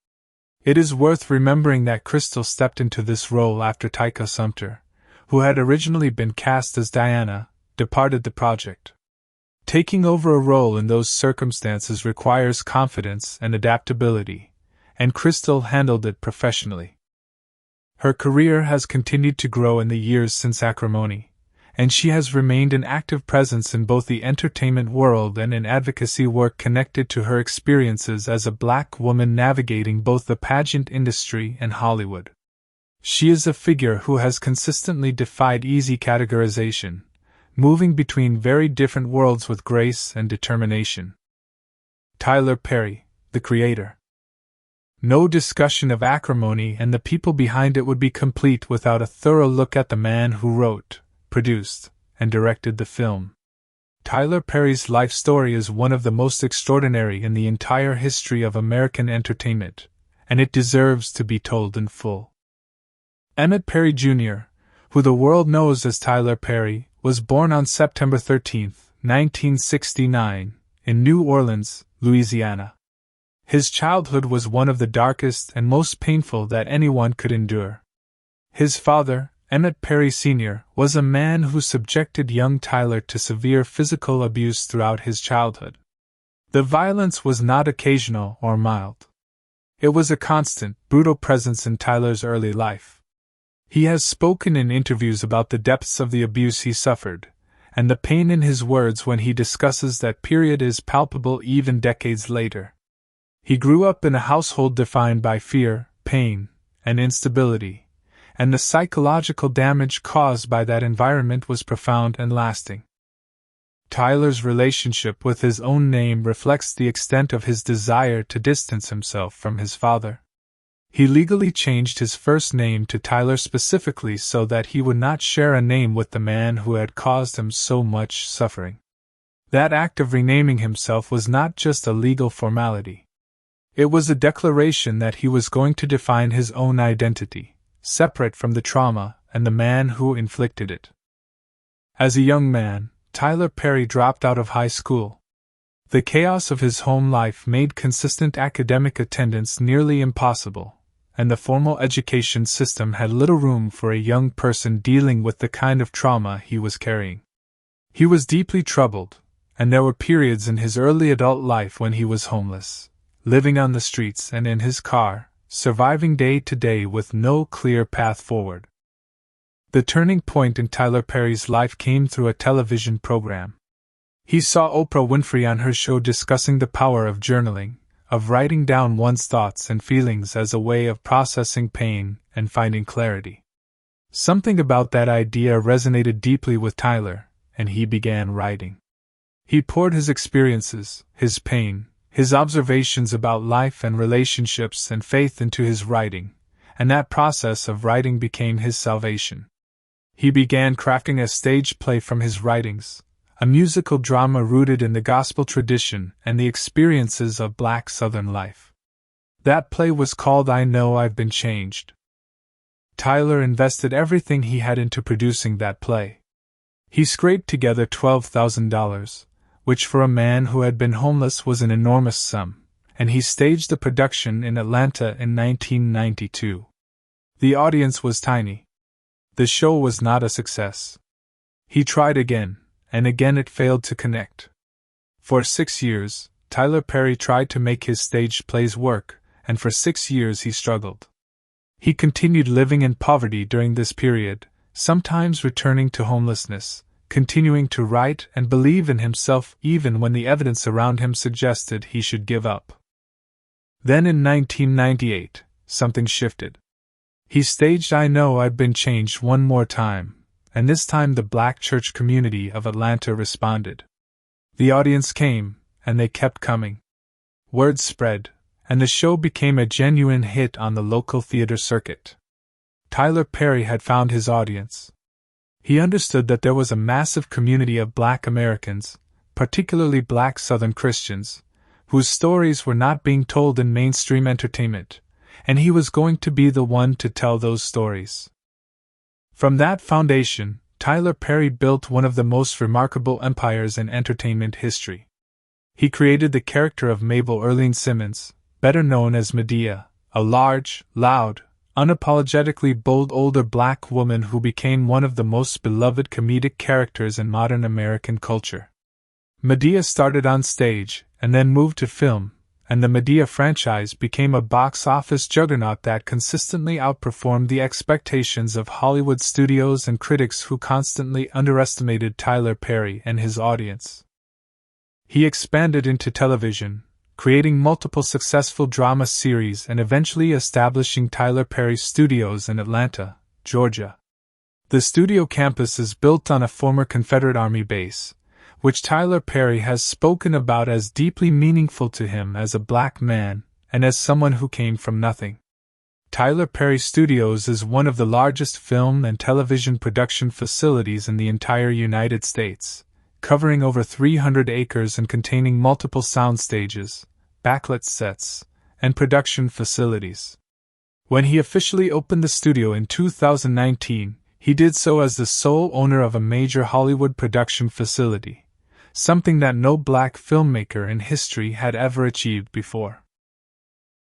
It is worth remembering that Crystal stepped into this role after Taika Sumter, who had originally been cast as Diana, departed the project. Taking over a role in those circumstances requires confidence and adaptability, and Crystal handled it professionally. Her career has continued to grow in the years since Acrimony, and she has remained an active presence in both the entertainment world and in advocacy work connected to her experiences as a black woman navigating both the pageant industry and Hollywood. She is a figure who has consistently defied easy categorization, moving between very different worlds with grace and determination. Tyler Perry, the creator. No discussion of Acrimony and the people behind it would be complete without a thorough look at the man who wrote, produced, and directed the film. Tyler Perry's life story is one of the most extraordinary in the entire history of American entertainment, and it deserves to be told in full. Emmett Perry Jr., who the world knows as Tyler Perry, was born on September 13, 1969, in New Orleans, Louisiana. His childhood was one of the darkest and most painful that anyone could endure. His father, Emmett Perry Sr., was a man who subjected young Tyler to severe physical abuse throughout his childhood. The violence was not occasional or mild. It was a constant, brutal presence in Tyler's early life. He has spoken in interviews about the depths of the abuse he suffered, and the pain in his words when he discusses that period is palpable even decades later. He grew up in a household defined by fear, pain, and instability, and the psychological damage caused by that environment was profound and lasting. Tyler's relationship with his own name reflects the extent of his desire to distance himself from his father. He legally changed his first name to Tyler specifically so that he would not share a name with the man who had caused him so much suffering. That act of renaming himself was not just a legal formality. It was a declaration that he was going to define his own identity, separate from the trauma and the man who inflicted it. As a young man, Tyler Perry dropped out of high school. The chaos of his home life made consistent academic attendance nearly impossible, and the formal education system had little room for a young person dealing with the kind of trauma he was carrying. He was deeply troubled, and there were periods in his early adult life when he was homeless, living on the streets and in his car, surviving day to day with no clear path forward. The turning point in Tyler Perry's life came through a television program. He saw Oprah Winfrey on her show discussing the power of journaling, of writing down one's thoughts and feelings as a way of processing pain and finding clarity. Something about that idea resonated deeply with Tyler, and he began writing. He poured his experiences, his pain, his observations about life and relationships and faith into his writing, and that process of writing became his salvation. He began crafting a stage play from his writings, a musical drama rooted in the gospel tradition and the experiences of Black Southern life. That play was called I Know I've Been Changed. Tyler invested everything he had into producing that play. He scraped together $12,000, which for a man who had been homeless was an enormous sum, and he staged the production in Atlanta in 1992. The audience was tiny. The show was not a success. He tried again, and again it failed to connect. For 6 years, Tyler Perry tried to make his staged plays work, and for 6 years he struggled. He continued living in poverty during this period, sometimes returning to homelessness, continuing to write and believe in himself even when the evidence around him suggested he should give up. Then in 1998, something shifted. He staged I Know I've Been Changed one more time, and this time the Black church community of Atlanta responded. The audience came, and they kept coming. Word spread, and the show became a genuine hit on the local theater circuit. Tyler Perry had found his audience. He understood that there was a massive community of Black Americans, particularly Black Southern Christians, whose stories were not being told in mainstream entertainment, and he was going to be the one to tell those stories. From that foundation, Tyler Perry built one of the most remarkable empires in entertainment history. He created the character of Mabel Earlene Simmons, better known as Medea, a large, loud, unapologetically bold older Black woman who became one of the most beloved comedic characters in modern American culture. Medea started on stage and then moved to film, and the Medea franchise became a box office juggernaut that consistently outperformed the expectations of Hollywood studios and critics who constantly underestimated Tyler Perry and his audience. He expanded into television, creating multiple successful drama series and eventually establishing Tyler Perry Studios in Atlanta, Georgia. The studio campus is built on a former Confederate Army base, which Tyler Perry has spoken about as deeply meaningful to him as a Black man and as someone who came from nothing. Tyler Perry Studios is one of the largest film and television production facilities in the entire United States, covering over 300 acres and containing multiple sound stages, backlit sets, and production facilities. When he officially opened the studio in 2019, he did so as the sole owner of a major Hollywood production facility, something that no Black filmmaker in history had ever achieved before.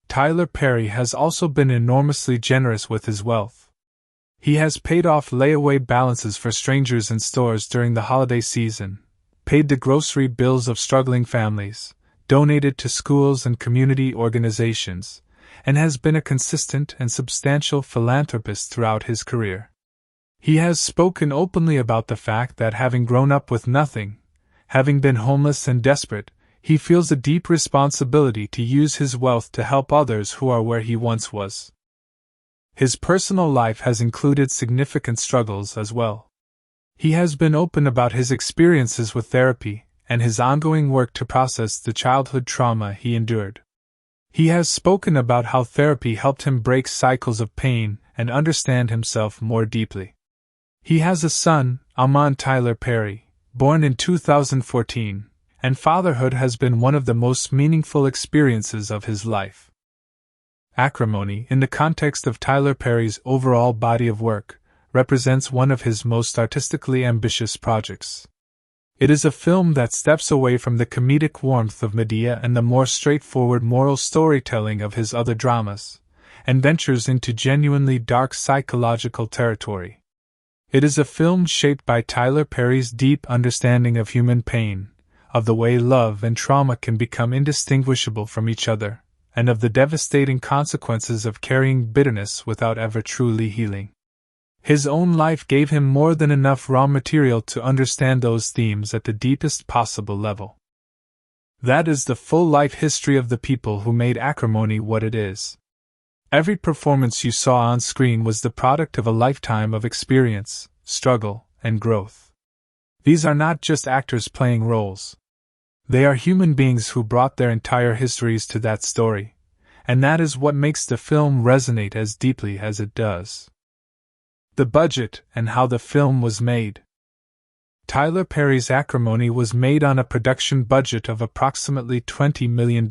Tyler Perry has also been enormously generous with his wealth. He has paid off layaway balances for strangers in stores during the holiday season, paid the grocery bills of struggling families, donated to schools and community organizations, and has been a consistent and substantial philanthropist throughout his career. He has spoken openly about the fact that having grown up with nothing, having been homeless and desperate, he feels a deep responsibility to use his wealth to help others who are where he once was. His personal life has included significant struggles as well. He has been open about his experiences with therapy and his ongoing work to process the childhood trauma he endured. He has spoken about how therapy helped him break cycles of pain and understand himself more deeply. He has a son, Amon Tyler Perry, born in 2014, and fatherhood has been one of the most meaningful experiences of his life. Acrimony, in the context of Tyler Perry's overall body of work, represents one of his most artistically ambitious projects. It is a film that steps away from the comedic warmth of Medea and the more straightforward moral storytelling of his other dramas, and ventures into genuinely dark psychological territory. It is a film shaped by Tyler Perry's deep understanding of human pain, of the way love and trauma can become indistinguishable from each other, and of the devastating consequences of carrying bitterness without ever truly healing. His own life gave him more than enough raw material to understand those themes at the deepest possible level. That is the full life history of the people who made Acrimony what it is. Every performance you saw on screen was the product of a lifetime of experience, struggle, and growth. These are not just actors playing roles. They are human beings who brought their entire histories to that story, and that is what makes the film resonate as deeply as it does. The budget and how the film was made. Tyler Perry's Acrimony was made on a production budget of approximately $20 million.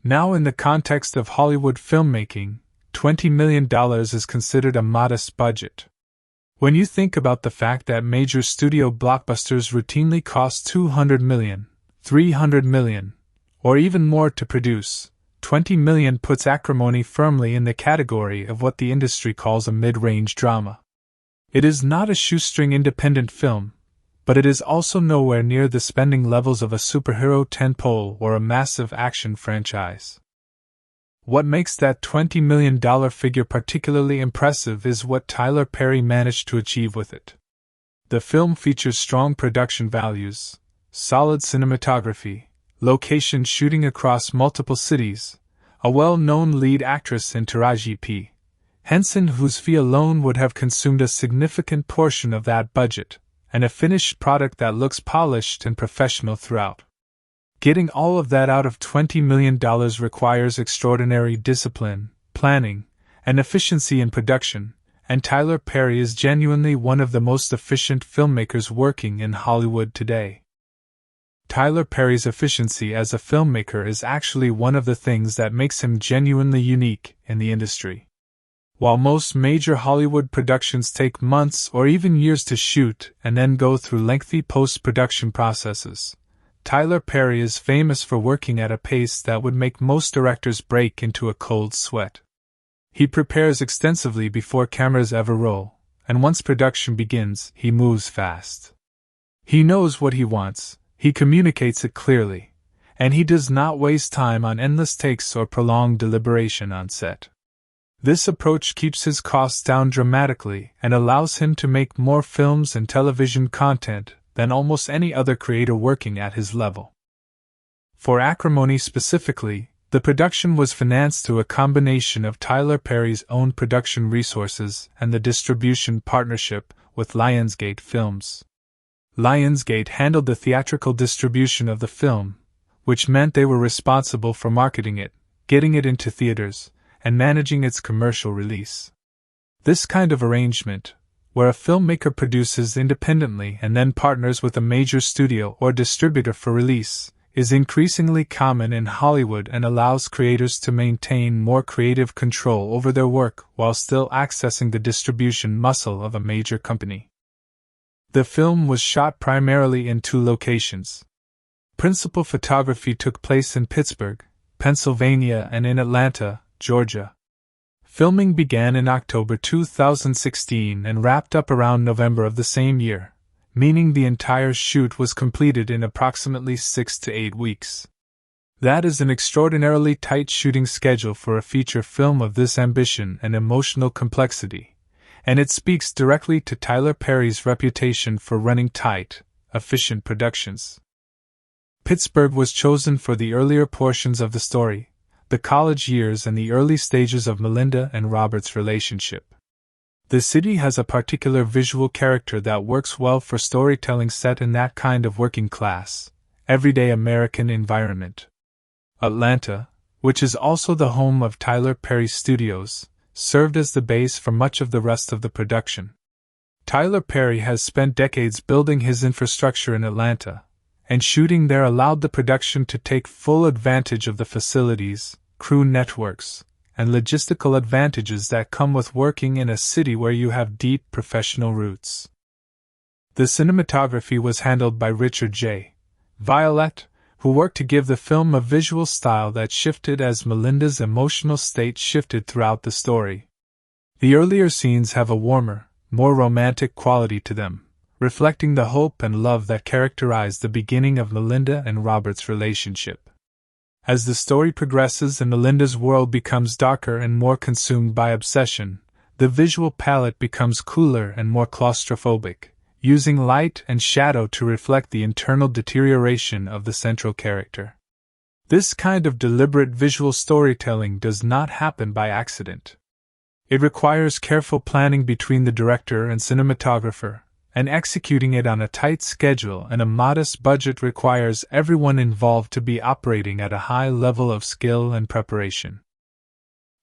Now, in the context of Hollywood filmmaking, $20 million is considered a modest budget. When you think about the fact that major studio blockbusters routinely cost $200 million, $300 million, or even more to produce, $20 million puts Acrimony firmly in the category of what the industry calls a mid-range drama. It is not a shoestring independent film, but it is also nowhere near the spending levels of a superhero tentpole or a massive action franchise. What makes that $20 million figure particularly impressive is what Tyler Perry managed to achieve with it. The film features strong production values, solid cinematography, location shooting across multiple cities, a well-known lead actress in Taraji P. Henson, whose fee alone would have consumed a significant portion of that budget, and a finished product that looks polished and professional throughout. Getting all of that out of $20 million requires extraordinary discipline, planning, and efficiency in production, and Tyler Perry is genuinely one of the most efficient filmmakers working in Hollywood today. Tyler Perry's efficiency as a filmmaker is actually one of the things that makes him genuinely unique in the industry. While most major Hollywood productions take months or even years to shoot and then go through lengthy post-production processes, Tyler Perry is famous for working at a pace that would make most directors break into a cold sweat. He prepares extensively before cameras ever roll, and once production begins, he moves fast. He knows what he wants, he communicates it clearly, and he does not waste time on endless takes or prolonged deliberation on set. This approach keeps his costs down dramatically and allows him to make more films and television content than almost any other creator working at his level. For Acrimony specifically, the production was financed through a combination of Tyler Perry's own production resources and the distribution partnership with Lionsgate Films. Lionsgate handled the theatrical distribution of the film, which meant they were responsible for marketing it, getting it into theaters, and managing its commercial release. This kind of arrangement, where a filmmaker produces independently and then partners with a major studio or distributor for release, is increasingly common in Hollywood and allows creators to maintain more creative control over their work while still accessing the distribution muscle of a major company. The film was shot primarily in two locations. Principal photography took place in Pittsburgh, Pennsylvania and in Atlanta, Georgia. Filming began in October 2016 and wrapped up around November of the same year, meaning the entire shoot was completed in approximately 6 to 8 weeks. That is an extraordinarily tight shooting schedule for a feature film of this ambition and emotional complexity, and it speaks directly to Tyler Perry's reputation for running tight, efficient productions. Pittsburgh was chosen for the earlier portions of the story, the college years and the early stages of Melinda and Robert's relationship. The city has a particular visual character that works well for storytelling set in that kind of working-class, everyday American environment. Atlanta, which is also the home of Tyler Perry Studios, served as the base for much of the rest of the production. Tyler Perry has spent decades building his infrastructure in Atlanta, and shooting there allowed the production to take full advantage of the facilities, crew networks, and logistical advantages that come with working in a city where you have deep professional roots. The cinematography was handled by Richard J. Violet, who worked to give the film a visual style that shifted as Melinda's emotional state shifted throughout the story. The earlier scenes have a warmer, more romantic quality to them, reflecting the hope and love that characterized the beginning of Melinda and Robert's relationship. As the story progresses and Melinda's world becomes darker and more consumed by obsession, the visual palette becomes cooler and more claustrophobic, using light and shadow to reflect the internal deterioration of the central character. This kind of deliberate visual storytelling does not happen by accident. It requires careful planning between the director and cinematographer, and executing it on a tight schedule and a modest budget requires everyone involved to be operating at a high level of skill and preparation.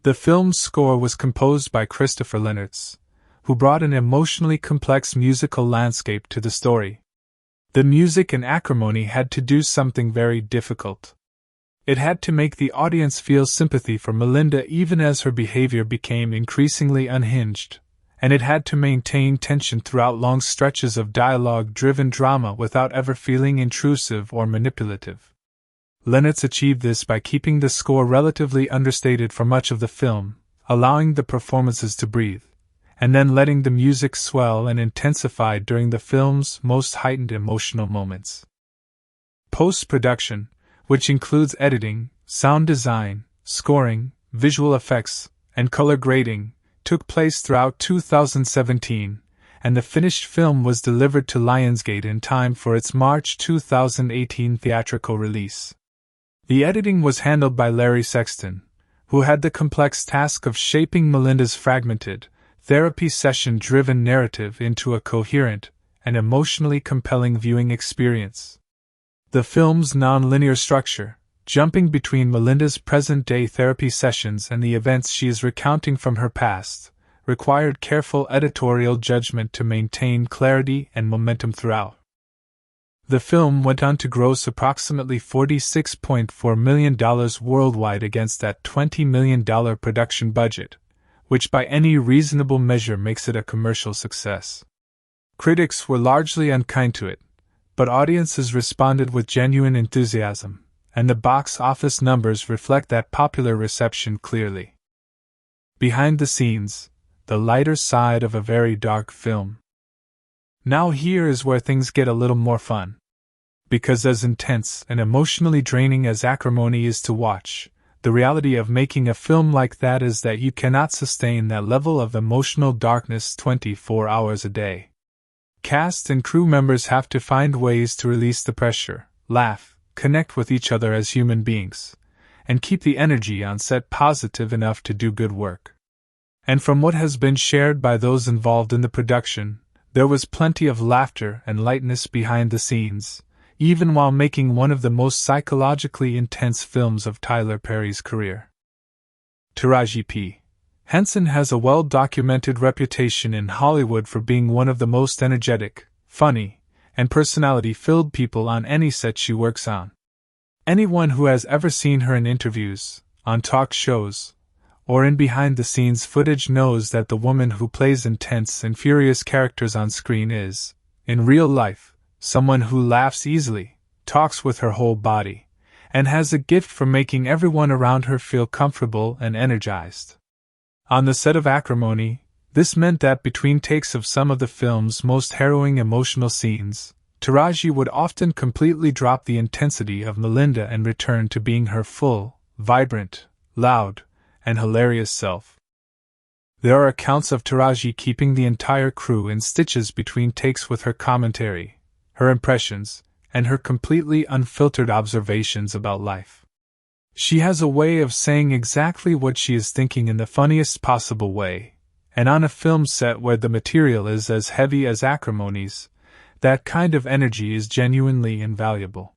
The film's score was composed by Christopher Lennertz, who brought an emotionally complex musical landscape to the story. The music in Acrimony had to do something very difficult. It had to make the audience feel sympathy for Melinda even as her behavior became increasingly unhinged, and it had to maintain tension throughout long stretches of dialogue-driven drama without ever feeling intrusive or manipulative. Lennertz achieved this by keeping the score relatively understated for much of the film, allowing the performances to breathe, and then letting the music swell and intensify during the film's most heightened emotional moments. Post-production, which includes editing, sound design, scoring, visual effects, and color grading, took place throughout 2017, and the finished film was delivered to Lionsgate in time for its March 2018 theatrical release. The editing was handled by Larry Sexton, who had the complex task of shaping Melinda's fragmented, therapy session-driven narrative into a coherent and emotionally compelling viewing experience. The film's non-linear structure, jumping between Melinda's present-day therapy sessions and the events she is recounting from her past, required careful editorial judgment to maintain clarity and momentum throughout. The film went on to gross approximately $46.4 million worldwide against that $20 million production budget, which by any reasonable measure makes it a commercial success. Critics were largely unkind to it, but audiences responded with genuine enthusiasm, and the box office numbers reflect that popular reception clearly. Behind the scenes, the lighter side of a very dark film. Now here is where things get a little more fun. Because as intense and emotionally draining as Acrimony is to watch, the reality of making a film like that is that you cannot sustain that level of emotional darkness 24 hours a day. Cast and crew members have to find ways to release the pressure, laugh, connect with each other as human beings, and keep the energy on set positive enough to do good work. And from what has been shared by those involved in the production, there was plenty of laughter and lightness behind the scenes, even while making one of the most psychologically intense films of Tyler Perry's career. Taraji P. Henson has a well-documented reputation in Hollywood for being one of the most energetic, funny, and personality-filled people on any set she works on. Anyone who has ever seen her in interviews, on talk shows, or in behind-the-scenes footage knows that the woman who plays intense and furious characters on screen is, in real life, someone who laughs easily, talks with her whole body, and has a gift for making everyone around her feel comfortable and energized. On the set of Acrimony, this meant that between takes of some of the film's most harrowing emotional scenes, Taraji would often completely drop the intensity of Melinda and return to being her full, vibrant, loud, and hilarious self. There are accounts of Taraji keeping the entire crew in stitches between takes with her commentary, her impressions, and her completely unfiltered observations about life. She has a way of saying exactly what she is thinking in the funniest possible way, and on a film set where the material is as heavy as Acrimony's, that kind of energy is genuinely invaluable.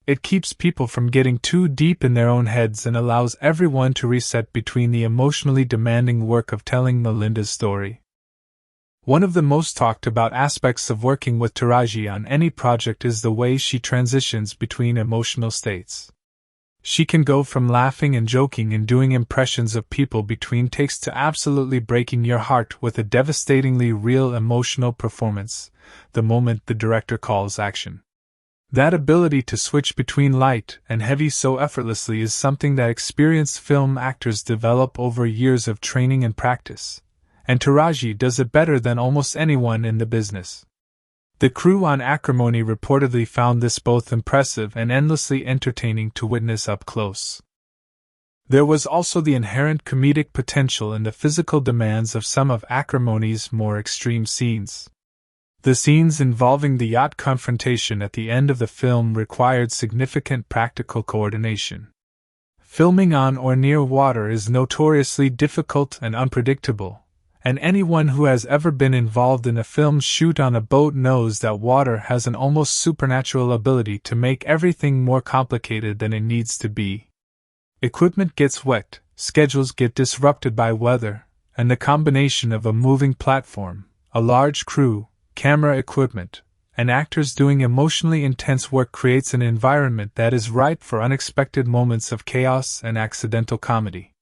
It keeps people from getting too deep in their own heads and allows everyone to reset between the emotionally demanding work of telling Melinda's story. One of the most talked about aspects of working with Taraji on any project is the way she transitions between emotional states. She can go from laughing and joking and doing impressions of people between takes to absolutely breaking your heart with a devastatingly real emotional performance, the moment the director calls action. That ability to switch between light and heavy so effortlessly is something that experienced film actors develop over years of training and practice, and Taraji does it better than almost anyone in the business. The crew on Acrimony reportedly found this both impressive and endlessly entertaining to witness up close. There was also the inherent comedic potential in the physical demands of some of Acrimony's more extreme scenes. The scenes involving the yacht confrontation at the end of the film required significant practical coordination. Filming on or near water is notoriously difficult and unpredictable, and anyone who has ever been involved in a film shoot on a boat knows that water has an almost supernatural ability to make everything more complicated than it needs to be. Equipment gets wet, schedules get disrupted by weather, and the combination of a moving platform, a large crew, camera equipment, and actors doing emotionally intense work creates an environment that is ripe for unexpected moments of chaos and accidental comedy.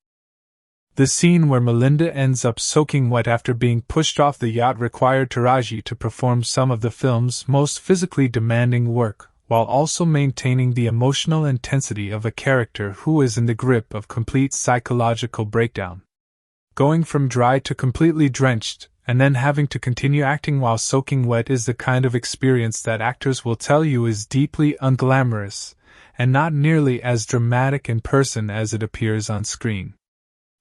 The scene where Melinda ends up soaking wet after being pushed off the yacht required Taraji to perform some of the film's most physically demanding work, while also maintaining the emotional intensity of a character who is in the grip of complete psychological breakdown. Going from dry to completely drenched, and then having to continue acting while soaking wet is the kind of experience that actors will tell you is deeply unglamorous, and not nearly as dramatic in person as it appears on screen.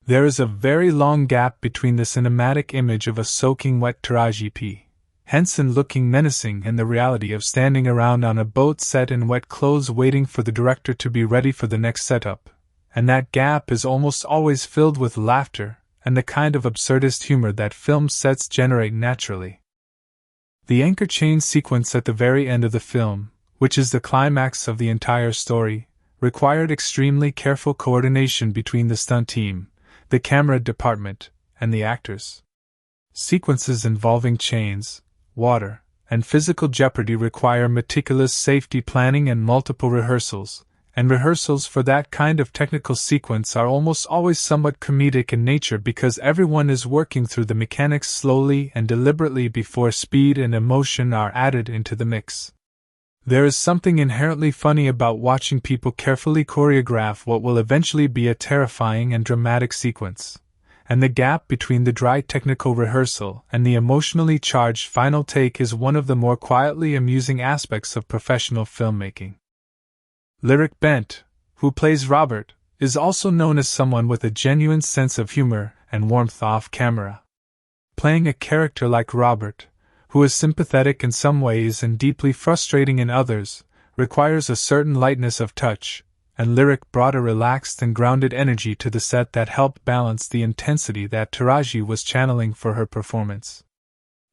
There is a very long gap between the cinematic image of a soaking wet Taraji P. Henson looking menacing and the reality of standing around on a boat set in wet clothes waiting for the director to be ready for the next setup, and that gap is almost always filled with laughter and the kind of absurdist humor that film sets generate naturally. The anchor chain sequence at the very end of the film, which is the climax of the entire story, required extremely careful coordination between the stunt team, the camera department, and the actors. Sequences involving chains, water, and physical jeopardy require meticulous safety planning and multiple rehearsals, and rehearsals for that kind of technical sequence are almost always somewhat comedic in nature because everyone is working through the mechanics slowly and deliberately before speed and emotion are added into the mix. There is something inherently funny about watching people carefully choreograph what will eventually be a terrifying and dramatic sequence, and the gap between the dry technical rehearsal and the emotionally charged final take is one of the more quietly amusing aspects of professional filmmaking. Lyric Bent, who plays Robert, is also known as someone with a genuine sense of humor and warmth off camera. Playing a character like Robert, who is sympathetic in some ways and deeply frustrating in others, requires a certain lightness of touch, and Lyric brought a relaxed and grounded energy to the set that helped balance the intensity that Taraji was channeling for her performance.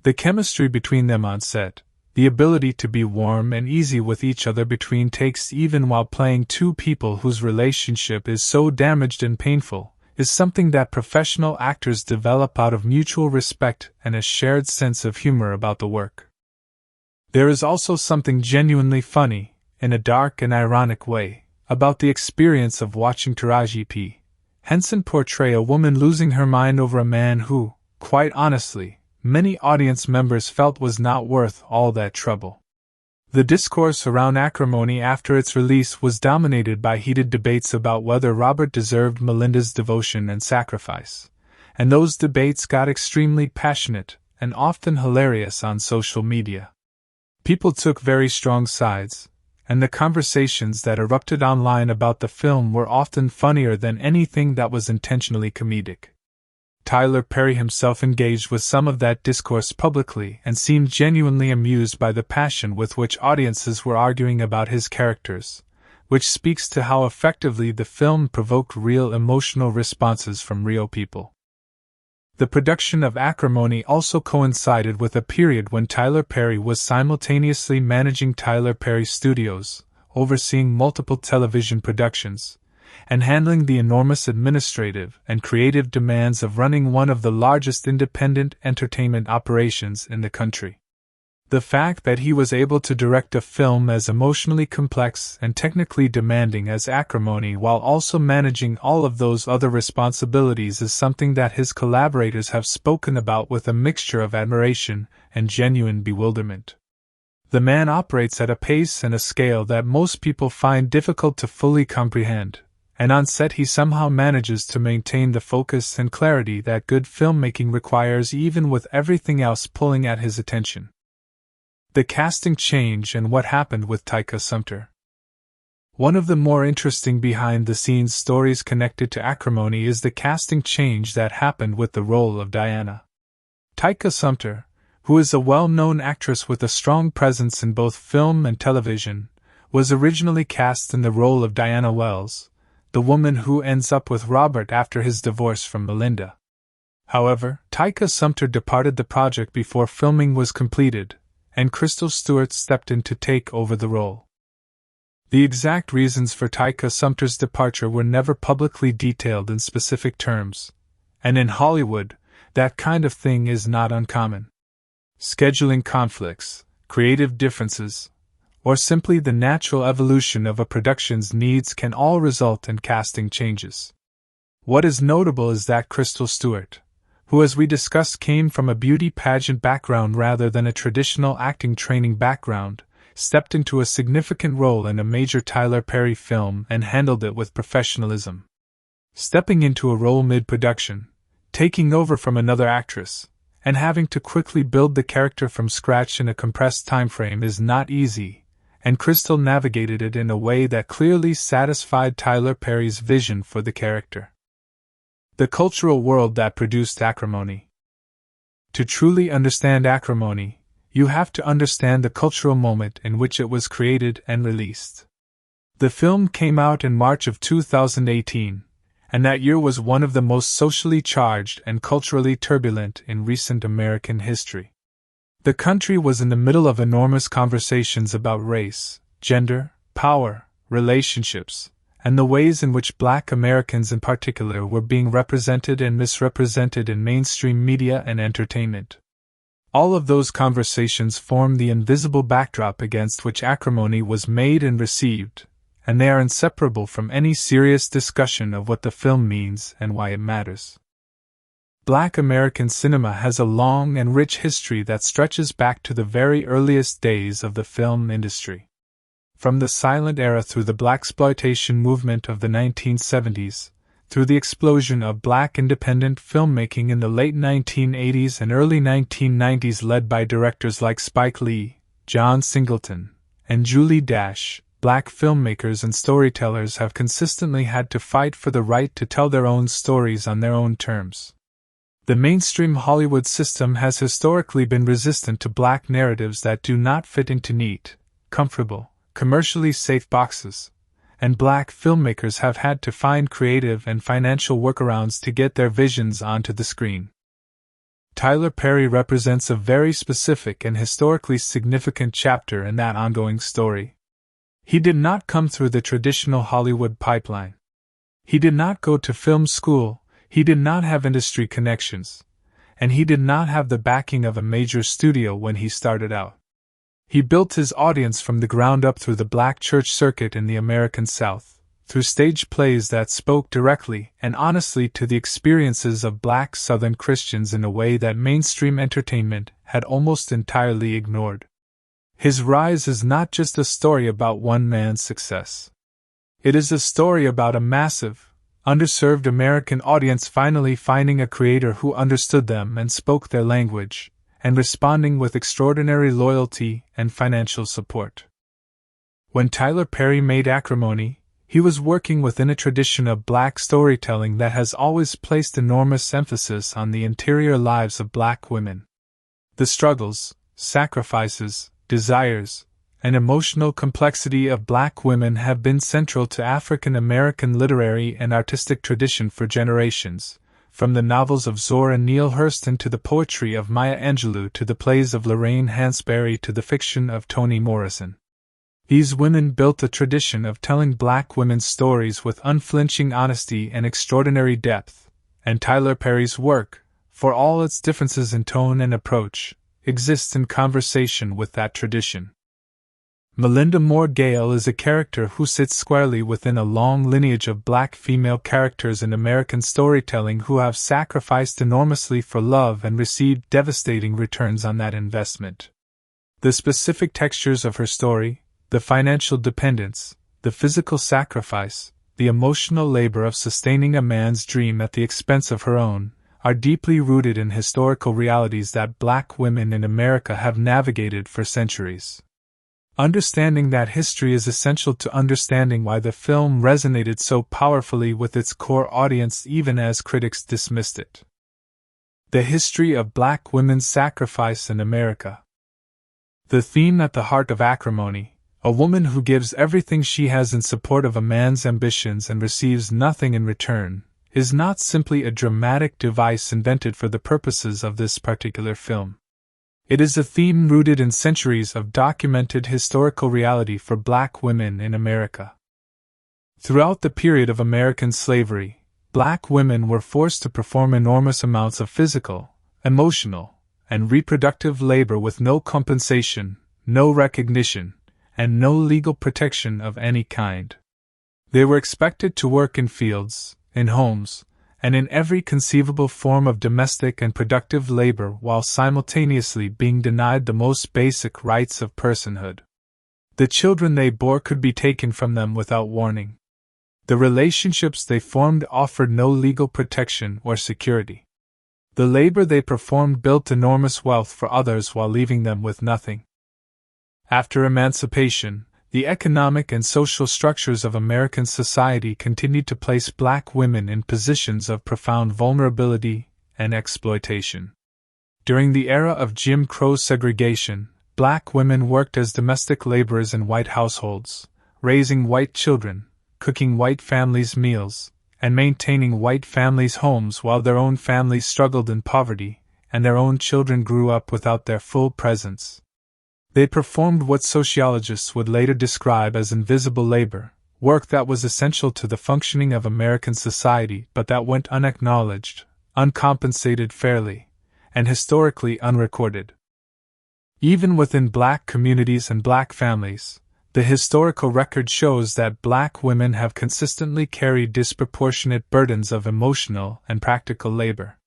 The chemistry between them on set, the ability to be warm and easy with each other between takes even while playing two people whose relationship is so damaged and painful, is something that professional actors develop out of mutual respect and a shared sense of humor about the work. There is also something genuinely funny, in a dark and ironic way, about the experience of watching Taraji P. Henson portray a woman losing her mind over a man who, quite honestly, many audience members felt was not worth all that trouble. The discourse around Acrimony after its release was dominated by heated debates about whether Robert deserved Melinda's devotion and sacrifice, and those debates got extremely passionate and often hilarious on social media. People took very strong sides, and the conversations that erupted online about the film were often funnier than anything that was intentionally comedic. Tyler Perry himself engaged with some of that discourse publicly and seemed genuinely amused by the passion with which audiences were arguing about his characters, which speaks to how effectively the film provoked real emotional responses from real people. The production of Acrimony also coincided with a period when Tyler Perry was simultaneously managing Tyler Perry Studios, overseeing multiple television productions, and handling the enormous administrative and creative demands of running one of the largest independent entertainment operations in the country. The fact that he was able to direct a film as emotionally complex and technically demanding as Acrimony while also managing all of those other responsibilities is something that his collaborators have spoken about with a mixture of admiration and genuine bewilderment. The man operates at a pace and a scale that most people find difficult to fully comprehend, and on set he somehow manages to maintain the focus and clarity that good filmmaking requires even with everything else pulling at his attention. The casting change and what happened with Taika Sumter. One of the more interesting behind-the-scenes stories connected to Acrimony is the casting change that happened with the role of Diana. Taika Sumter, who is a well-known actress with a strong presence in both film and television, was originally cast in the role of Diana Wells, the woman who ends up with Robert after his divorce from Melinda. However, Taika Sumter departed the project before filming was completed, and Krystal Stewart stepped in to take over the role. The exact reasons for Taika Sumter's departure were never publicly detailed in specific terms, and in Hollywood, that kind of thing is not uncommon. Scheduling conflicts, creative differences, or simply the natural evolution of a production's needs can all result in casting changes. What is notable is that Krystal Stewart, who as we discussed came from a beauty pageant background rather than a traditional acting training background, stepped into a significant role in a major Tyler Perry film and handled it with professionalism. Stepping into a role mid-production, taking over from another actress, and having to quickly build the character from scratch in a compressed timeframe is not easy, and Krystal navigated it in a way that clearly satisfied Tyler Perry's vision for the character. The cultural world that produced Acrimony. To truly understand Acrimony, you have to understand the cultural moment in which it was created and released. The film came out in March of 2018, and that year was one of the most socially charged and culturally turbulent in recent American history. The country was in the middle of enormous conversations about race, gender, power, relationships, and the ways in which Black Americans in particular were being represented and misrepresented in mainstream media and entertainment. All of those conversations form the invisible backdrop against which Acrimony was made and received, and they are inseparable from any serious discussion of what the film means and why it matters. Black American cinema has a long and rich history that stretches back to the very earliest days of the film industry. From the silent era through the blaxploitation movement of the 1970s, through the explosion of Black independent filmmaking in the late 1980s and early 1990s led by directors like Spike Lee, John Singleton, and Julie Dash, Black filmmakers and storytellers have consistently had to fight for the right to tell their own stories on their own terms. The mainstream Hollywood system has historically been resistant to Black narratives that do not fit into neat, comfortable, commercially safe boxes, and Black filmmakers have had to find creative and financial workarounds to get their visions onto the screen. Tyler Perry represents a very specific and historically significant chapter in that ongoing story. He did not come through the traditional Hollywood pipeline. He did not go to film school, he did not have industry connections, and he did not have the backing of a major studio when he started out. He built his audience from the ground up through the Black church circuit in the American South, through stage plays that spoke directly and honestly to the experiences of Black Southern Christians in a way that mainstream entertainment had almost entirely ignored. His rise is not just a story about one man's success. It is a story about a massive, underserved American audience finally finding a creator who understood them and spoke their language, and responding with extraordinary loyalty and financial support. When Tyler Perry made Acrimony, he was working within a tradition of Black storytelling that has always placed enormous emphasis on the interior lives of Black women. The struggles, sacrifices, desires, and emotional complexity of Black women have been central to African American literary and artistic tradition for generations, from the novels of Zora Neale Hurston to the poetry of Maya Angelou to the plays of Lorraine Hansberry to the fiction of Toni Morrison. These women built a tradition of telling Black women's stories with unflinching honesty and extraordinary depth, and Tyler Perry's work, for all its differences in tone and approach, exists in conversation with that tradition. Melinda Moore Gale is a character who sits squarely within a long lineage of Black female characters in American storytelling who have sacrificed enormously for love and received devastating returns on that investment. The specific textures of her story, the financial dependence, the physical sacrifice, the emotional labor of sustaining a man's dream at the expense of her own, are deeply rooted in historical realities that Black women in America have navigated for centuries. Understanding that history is essential to understanding why the film resonated so powerfully with its core audience even as critics dismissed it. The history of Black women's sacrifice in America. The theme at the heart of Acrimony, a woman who gives everything she has in support of a man's ambitions and receives nothing in return, is not simply a dramatic device invented for the purposes of this particular film. It is a theme rooted in centuries of documented historical reality for Black women in America. Throughout the period of American slavery, Black women were forced to perform enormous amounts of physical, emotional, and reproductive labor with no compensation, no recognition, and no legal protection of any kind. They were expected to work in fields, in homes, and in every conceivable form of domestic and productive labor while simultaneously being denied the most basic rights of personhood. The children they bore could be taken from them without warning. The relationships they formed offered no legal protection or security. The labor they performed built enormous wealth for others while leaving them with nothing. After emancipation, the economic and social structures of American society continued to place Black women in positions of profound vulnerability and exploitation. During the era of Jim Crow segregation, Black women worked as domestic laborers in white households, raising white children, cooking white families' meals, and maintaining white families' homes while their own families struggled in poverty, and their own children grew up without their full presence. They performed what sociologists would later describe as invisible labor, work that was essential to the functioning of American society but that went unacknowledged, uncompensated fairly, and historically unrecorded. Even within Black communities and Black families, the historical record shows that Black women have consistently carried disproportionate burdens of emotional and practical labor.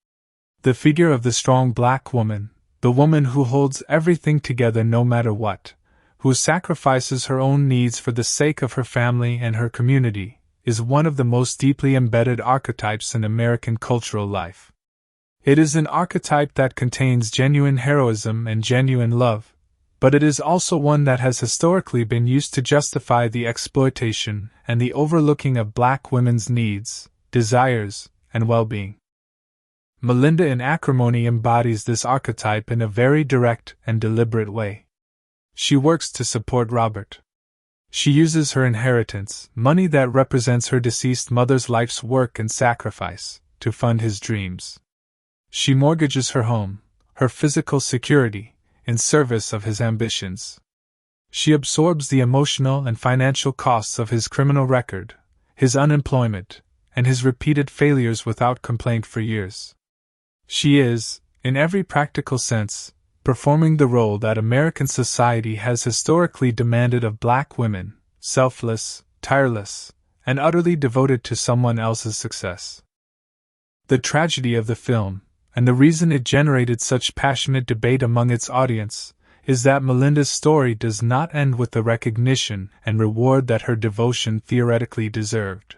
The figure of the strong Black woman, the woman who holds everything together no matter what, who sacrifices her own needs for the sake of her family and her community, is one of the most deeply embedded archetypes in American cultural life. It is an archetype that contains genuine heroism and genuine love, but it is also one that has historically been used to justify the exploitation and the overlooking of Black women's needs, desires, and well-being. Melinda in Acrimony embodies this archetype in a very direct and deliberate way. She works to support Robert. She uses her inheritance, money that represents her deceased mother's life's work and sacrifice, to fund his dreams. She mortgages her home, her physical security, in service of his ambitions. She absorbs the emotional and financial costs of his criminal record, his unemployment, and his repeated failures without complaint for years. She is, in every practical sense, performing the role that American society has historically demanded of Black women, selfless, tireless, and utterly devoted to someone else's success. The tragedy of the film, and the reason it generated such passionate debate among its audience, is that Melinda's story does not end with the recognition and reward that her devotion theoretically deserved.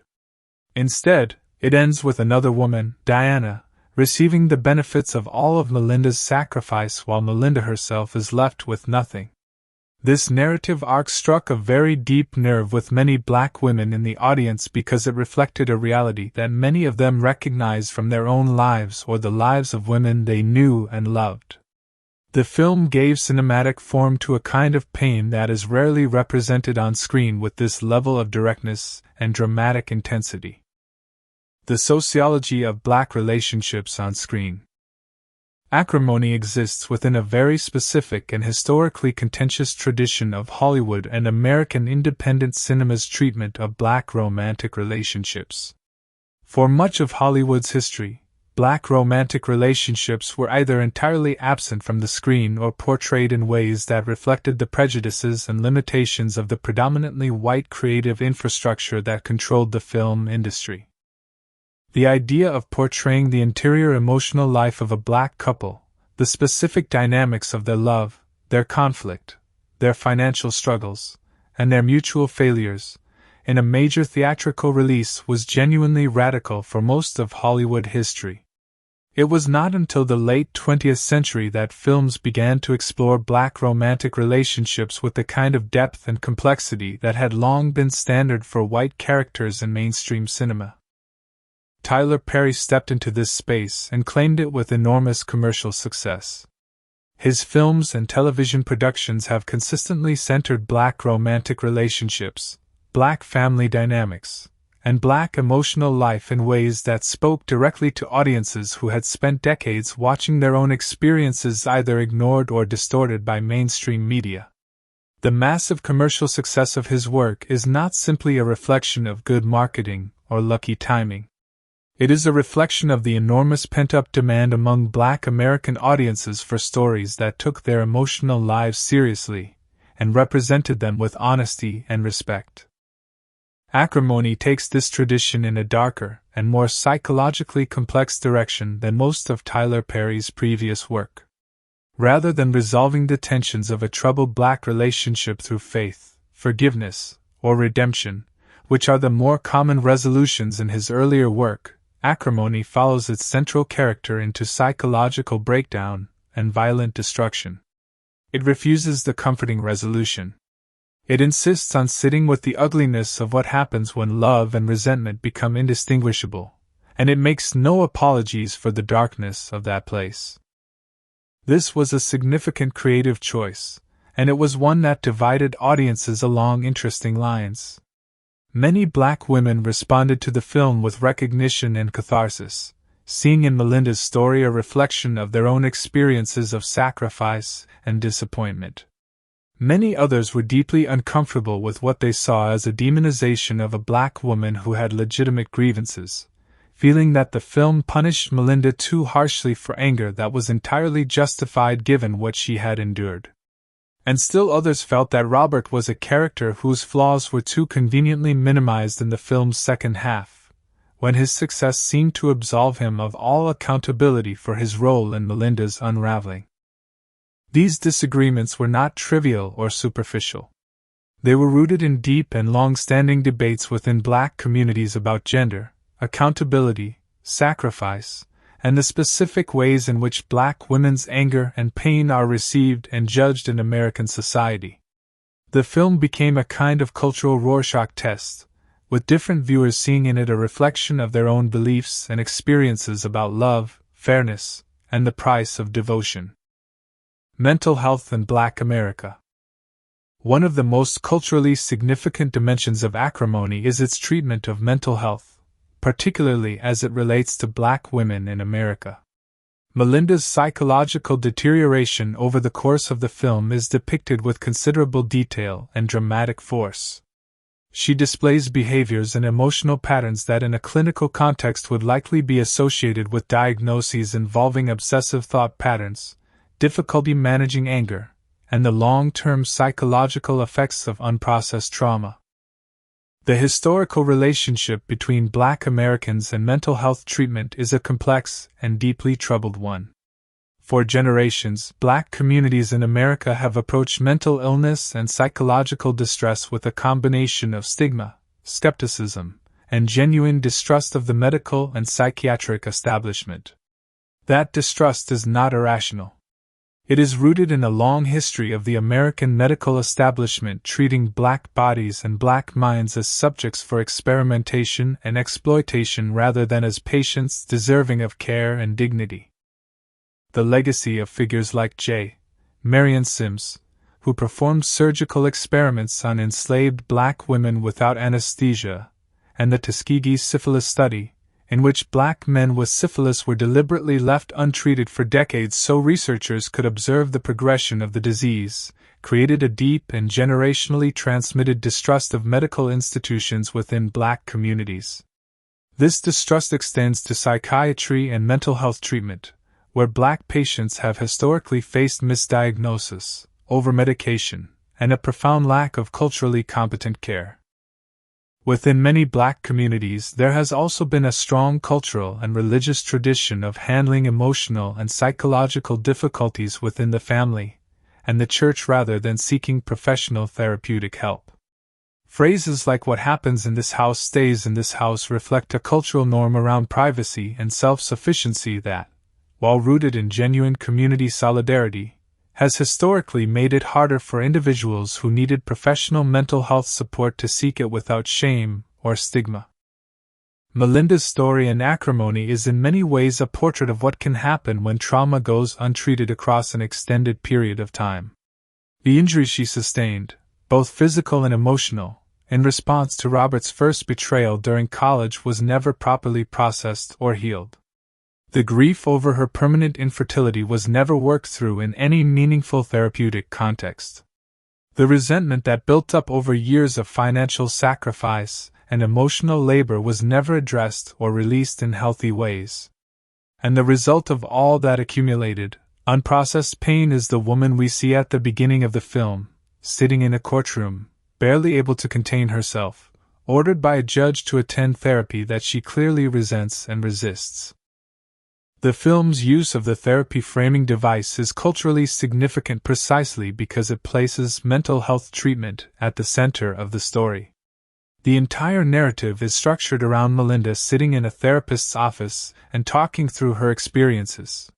Instead, it ends with another woman, Diana, receiving the benefits of all of Melinda's sacrifice while Melinda herself is left with nothing. This narrative arc struck a very deep nerve with many Black women in the audience because it reflected a reality that many of them recognized from their own lives or the lives of women they knew and loved. The film gave cinematic form to a kind of pain that is rarely represented on screen with this level of directness and dramatic intensity. The sociology of Black relationships on screen. Acrimony exists within a very specific and historically contentious tradition of Hollywood and American independent cinema's treatment of Black romantic relationships. For much of Hollywood's history, Black romantic relationships were either entirely absent from the screen or portrayed in ways that reflected the prejudices and limitations of the predominantly white creative infrastructure that controlled the film industry. The idea of portraying the interior emotional life of a Black couple, the specific dynamics of their love, their conflict, their financial struggles, and their mutual failures, in a major theatrical release was genuinely radical for most of Hollywood history. It was not until the late 20th century that films began to explore black romantic relationships with the kind of depth and complexity that had long been standard for white characters in mainstream cinema. Tyler Perry stepped into this space and claimed it with enormous commercial success. His films and television productions have consistently centered black romantic relationships, black family dynamics, and black emotional life in ways that spoke directly to audiences who had spent decades watching their own experiences either ignored or distorted by mainstream media. The massive commercial success of his work is not simply a reflection of good marketing or lucky timing. It is a reflection of the enormous pent-up demand among black American audiences for stories that took their emotional lives seriously and represented them with honesty and respect. Acrimony takes this tradition in a darker and more psychologically complex direction than most of Tyler Perry's previous work. Rather than resolving the tensions of a troubled black relationship through faith, forgiveness, or redemption, which are the more common resolutions in his earlier work, Acrimony follows its central character into psychological breakdown and violent destruction. It refuses the comforting resolution. It insists on sitting with the ugliness of what happens when love and resentment become indistinguishable, and it makes no apologies for the darkness of that place. This was a significant creative choice, and it was one that divided audiences along interesting lines. Many black women responded to the film with recognition and catharsis, seeing in Melinda's story a reflection of their own experiences of sacrifice and disappointment. Many others were deeply uncomfortable with what they saw as a demonization of a black woman who had legitimate grievances, feeling that the film punished Melinda too harshly for anger that was entirely justified given what she had endured. And still others felt that Robert was a character whose flaws were too conveniently minimized in the film's second half, when his success seemed to absolve him of all accountability for his role in Melinda's unraveling. These disagreements were not trivial or superficial. They were rooted in deep and long-standing debates within black communities about gender, accountability, sacrifice, and the specific ways in which black women's anger and pain are received and judged in American society. The film became a kind of cultural Rorschach test, with different viewers seeing in it a reflection of their own beliefs and experiences about love, fairness, and the price of devotion. Mental health in Black America. One of the most culturally significant dimensions of Acrimony is its treatment of mental health, particularly as it relates to black women in America. Melinda's psychological deterioration over the course of the film is depicted with considerable detail and dramatic force. She displays behaviors and emotional patterns that in a clinical context would likely be associated with diagnoses involving obsessive thought patterns, difficulty managing anger, and the long-term psychological effects of unprocessed trauma. The historical relationship between Black Americans and mental health treatment is a complex and deeply troubled one. For generations, Black communities in America have approached mental illness and psychological distress with a combination of stigma, skepticism, and genuine distrust of the medical and psychiatric establishment. That distrust is not irrational. It is rooted in a long history of the American medical establishment treating black bodies and black minds as subjects for experimentation and exploitation rather than as patients deserving of care and dignity. The legacy of figures like J. Marion Sims, who performed surgical experiments on enslaved black women without anesthesia, and the Tuskegee syphilis study, in which black men with syphilis were deliberately left untreated for decades so researchers could observe the progression of the disease, created a deep and generationally transmitted distrust of medical institutions within black communities. This distrust extends to psychiatry and mental health treatment, where black patients have historically faced misdiagnosis, overmedication, and a profound lack of culturally competent care. Within many black communities, there has also been a strong cultural and religious tradition of handling emotional and psychological difficulties within the family, and the church rather than seeking professional therapeutic help. Phrases like "what happens in this house stays in this house" reflect a cultural norm around privacy and self-sufficiency that, while rooted in genuine community solidarity, has historically made it harder for individuals who needed professional mental health support to seek it without shame or stigma. Melinda's story in Acrimony is in many ways a portrait of what can happen when trauma goes untreated across an extended period of time. The injuries she sustained, both physical and emotional, in response to Robert's first betrayal during college was never properly processed or healed. The grief over her permanent infertility was never worked through in any meaningful therapeutic context. The resentment that built up over years of financial sacrifice and emotional labor was never addressed or released in healthy ways. And the result of all that accumulated, unprocessed pain is the woman we see at the beginning of the film, sitting in a courtroom, barely able to contain herself, ordered by a judge to attend therapy that she clearly resents and resists. The film's use of the therapy framing device is culturally significant precisely because it places mental health treatment at the center of the story. The entire narrative is structured around Melinda sitting in a therapist's office and talking through her experiences.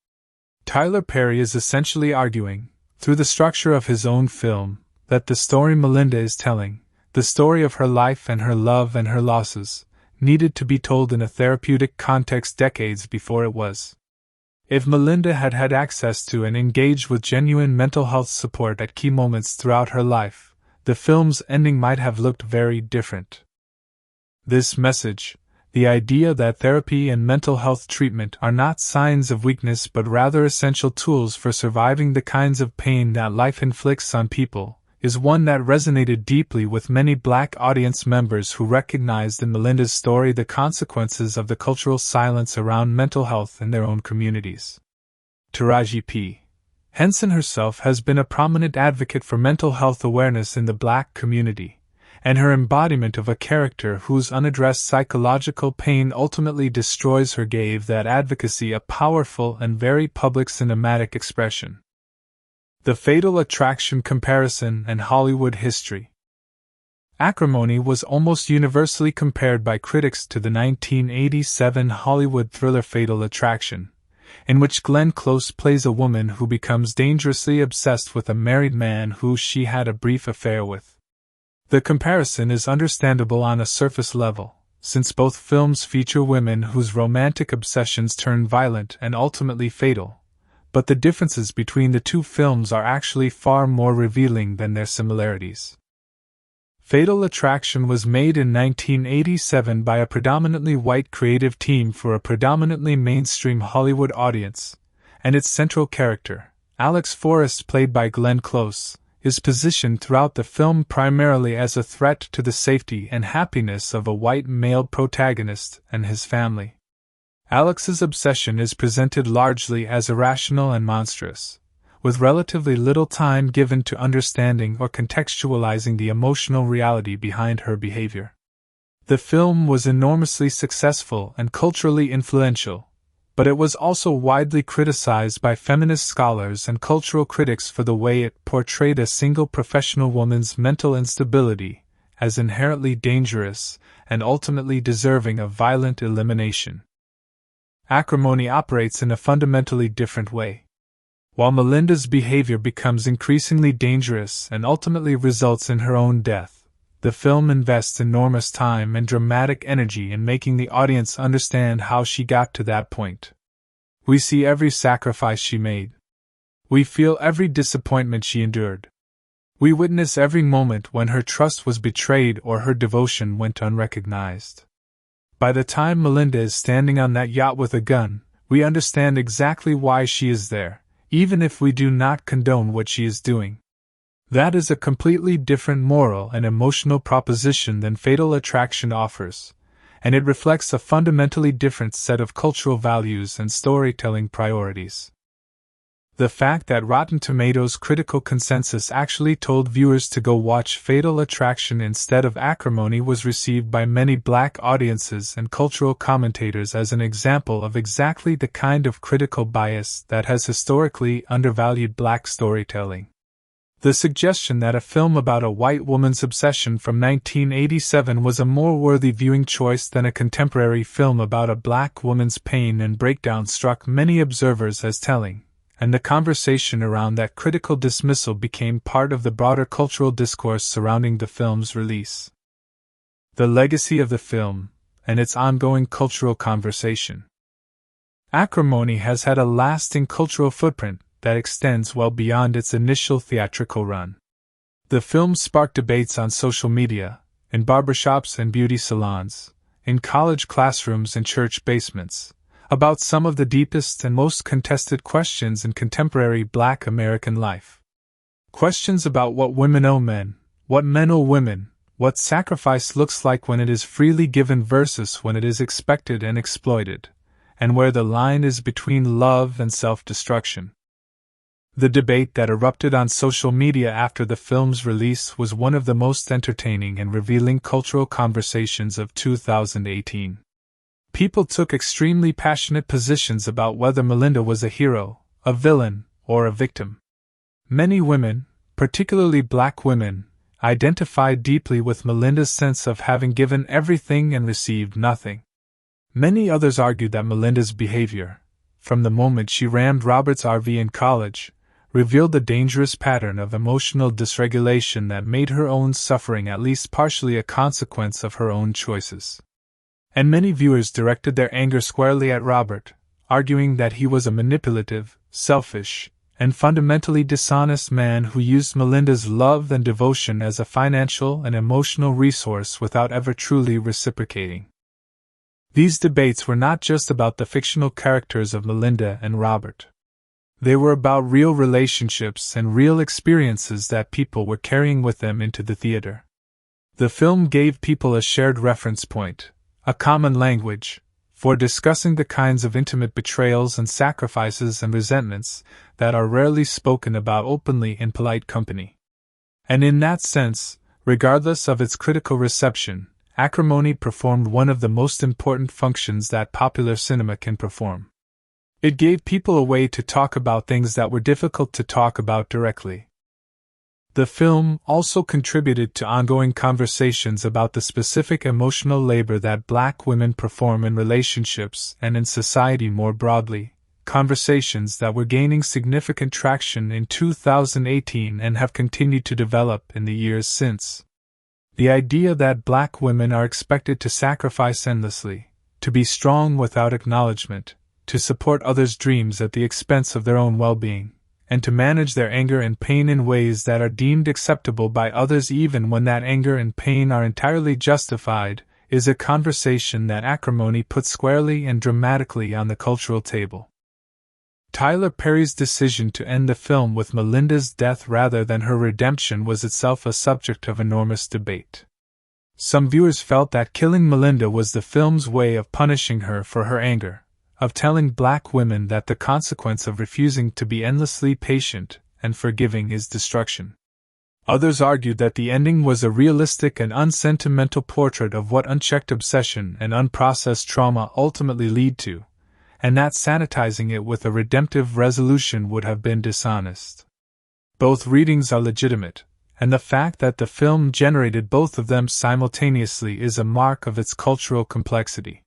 Tyler Perry is essentially arguing, through the structure of his own film, that the story Melinda is telling, the story of her life and her love and her losses, needed to be told in a therapeutic context decades before it was. If Melinda had had access to and engaged with genuine mental health support at key moments throughout her life, the film's ending might have looked very different. This message, the idea that therapy and mental health treatment are not signs of weakness but rather essential tools for surviving the kinds of pain that life inflicts on people, is one that resonated deeply with many Black audience members who recognized in Melinda's story the consequences of the cultural silence around mental health in their own communities. Taraji P. Henson herself has been a prominent advocate for mental health awareness in the Black community, and her embodiment of a character whose unaddressed psychological pain ultimately destroys her gave that advocacy a powerful and very public cinematic expression. The Fatal Attraction comparison and Hollywood history. Acrimony was almost universally compared by critics to the 1987 Hollywood thriller Fatal Attraction, in which Glenn Close plays a woman who becomes dangerously obsessed with a married man who she had a brief affair with. The comparison is understandable on a surface level, since both films feature women whose romantic obsessions turn violent and ultimately fatal. But the differences between the two films are actually far more revealing than their similarities. Fatal Attraction was made in 1987 by a predominantly white creative team for a predominantly mainstream Hollywood audience, and its central character, Alex Forrest, played by Glenn Close, is positioned throughout the film primarily as a threat to the safety and happiness of a white male protagonist and his family. Alex's obsession is presented largely as irrational and monstrous, with relatively little time given to understanding or contextualizing the emotional reality behind her behavior. The film was enormously successful and culturally influential, but it was also widely criticized by feminist scholars and cultural critics for the way it portrayed a single professional woman's mental instability as inherently dangerous and ultimately deserving of violent elimination. Acrimony operates in a fundamentally different way. While Melinda's behavior becomes increasingly dangerous and ultimately results in her own death, the film invests enormous time and dramatic energy in making the audience understand how she got to that point. We see every sacrifice she made. We feel every disappointment she endured. We witness every moment when her trust was betrayed or her devotion went unrecognized. By the time Melinda is standing on that yacht with a gun, we understand exactly why she is there, even if we do not condone what she is doing. That is a completely different moral and emotional proposition than Fatal Attraction offers, and it reflects a fundamentally different set of cultural values and storytelling priorities. The fact that Rotten Tomatoes' critical consensus actually told viewers to go watch Fatal Attraction instead of Acrimony was received by many Black audiences and cultural commentators as an example of exactly the kind of critical bias that has historically undervalued Black storytelling. The suggestion that a film about a white woman's obsession from 1987 was a more worthy viewing choice than a contemporary film about a black woman's pain and breakdown struck many observers as telling, and the conversation around that critical dismissal became part of the broader cultural discourse surrounding the film's release. The legacy of the film, and its ongoing cultural conversation. Acrimony has had a lasting cultural footprint that extends well beyond its initial theatrical run. The film sparked debates on social media, in barbershops and beauty salons, in college classrooms and church basements, about some of the deepest and most contested questions in contemporary Black American life. Questions about what women owe men, what men owe women, what sacrifice looks like when it is freely given versus when it is expected and exploited, and where the line is between love and self-destruction. The debate that erupted on social media after the film's release was one of the most entertaining and revealing cultural conversations of 2018. People took extremely passionate positions about whether Melinda was a hero, a villain, or a victim. Many women, particularly Black women, identified deeply with Melinda's sense of having given everything and received nothing. Many others argued that Melinda's behavior, from the moment she rammed Robert's RV in college, revealed the dangerous pattern of emotional dysregulation that made her own suffering at least partially a consequence of her own choices. And many viewers directed their anger squarely at Robert, arguing that he was a manipulative, selfish, and fundamentally dishonest man who used Melinda's love and devotion as a financial and emotional resource without ever truly reciprocating. These debates were not just about the fictional characters of Melinda and Robert. They were about real relationships and real experiences that people were carrying with them into the theater. The film gave people a shared reference point, a common language, for discussing the kinds of intimate betrayals and sacrifices and resentments that are rarely spoken about openly in polite company. And in that sense, regardless of its critical reception, Acrimony performed one of the most important functions that popular cinema can perform. It gave people a way to talk about things that were difficult to talk about directly. The film also contributed to ongoing conversations about the specific emotional labor that Black women perform in relationships and in society more broadly, conversations that were gaining significant traction in 2018 and have continued to develop in the years since. The idea that Black women are expected to sacrifice endlessly, to be strong without acknowledgement, to support others' dreams at the expense of their own well-being, and to manage their anger and pain in ways that are deemed acceptable by others even when that anger and pain are entirely justified, is a conversation that Acrimony put squarely and dramatically on the cultural table. Tyler Perry's decision to end the film with Melinda's death rather than her redemption was itself a subject of enormous debate. Some viewers felt that killing Melinda was the film's way of punishing her for her anger, of telling Black women that the consequence of refusing to be endlessly patient and forgiving is destruction. Others argued that the ending was a realistic and unsentimental portrait of what unchecked obsession and unprocessed trauma ultimately lead to, and that sanitizing it with a redemptive resolution would have been dishonest. Both readings are legitimate, and the fact that the film generated both of them simultaneously is a mark of its cultural complexity.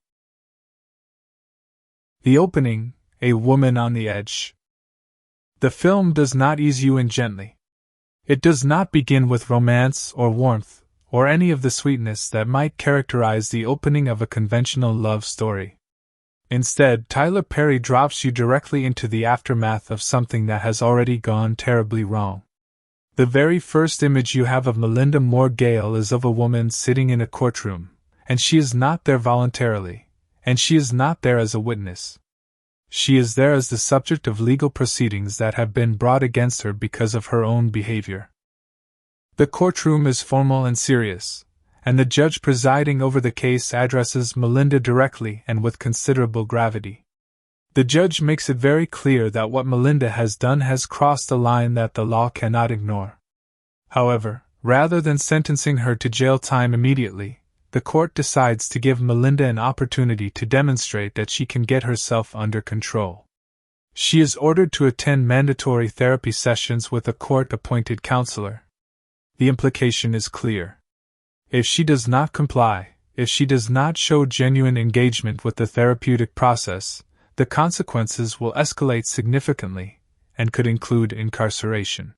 The opening, A Woman on the Edge. The film does not ease you in gently. It does not begin with romance or warmth, or any of the sweetness that might characterize the opening of a conventional love story. Instead, Tyler Perry drops you directly into the aftermath of something that has already gone terribly wrong. The very first image you have of Melinda Moore Gale is of a woman sitting in a courtroom, and she is not there voluntarily. And she is not there as a witness. She is there as the subject of legal proceedings that have been brought against her because of her own behavior. The courtroom is formal and serious, and the judge presiding over the case addresses Melinda directly and with considerable gravity. The judge makes it very clear that what Melinda has done has crossed a line that the law cannot ignore. However, rather than sentencing her to jail time immediately, the court decides to give Melinda an opportunity to demonstrate that she can get herself under control. She is ordered to attend mandatory therapy sessions with a court-appointed counselor. The implication is clear. If she does not comply, if she does not show genuine engagement with the therapeutic process, the consequences will escalate significantly, and could include incarceration.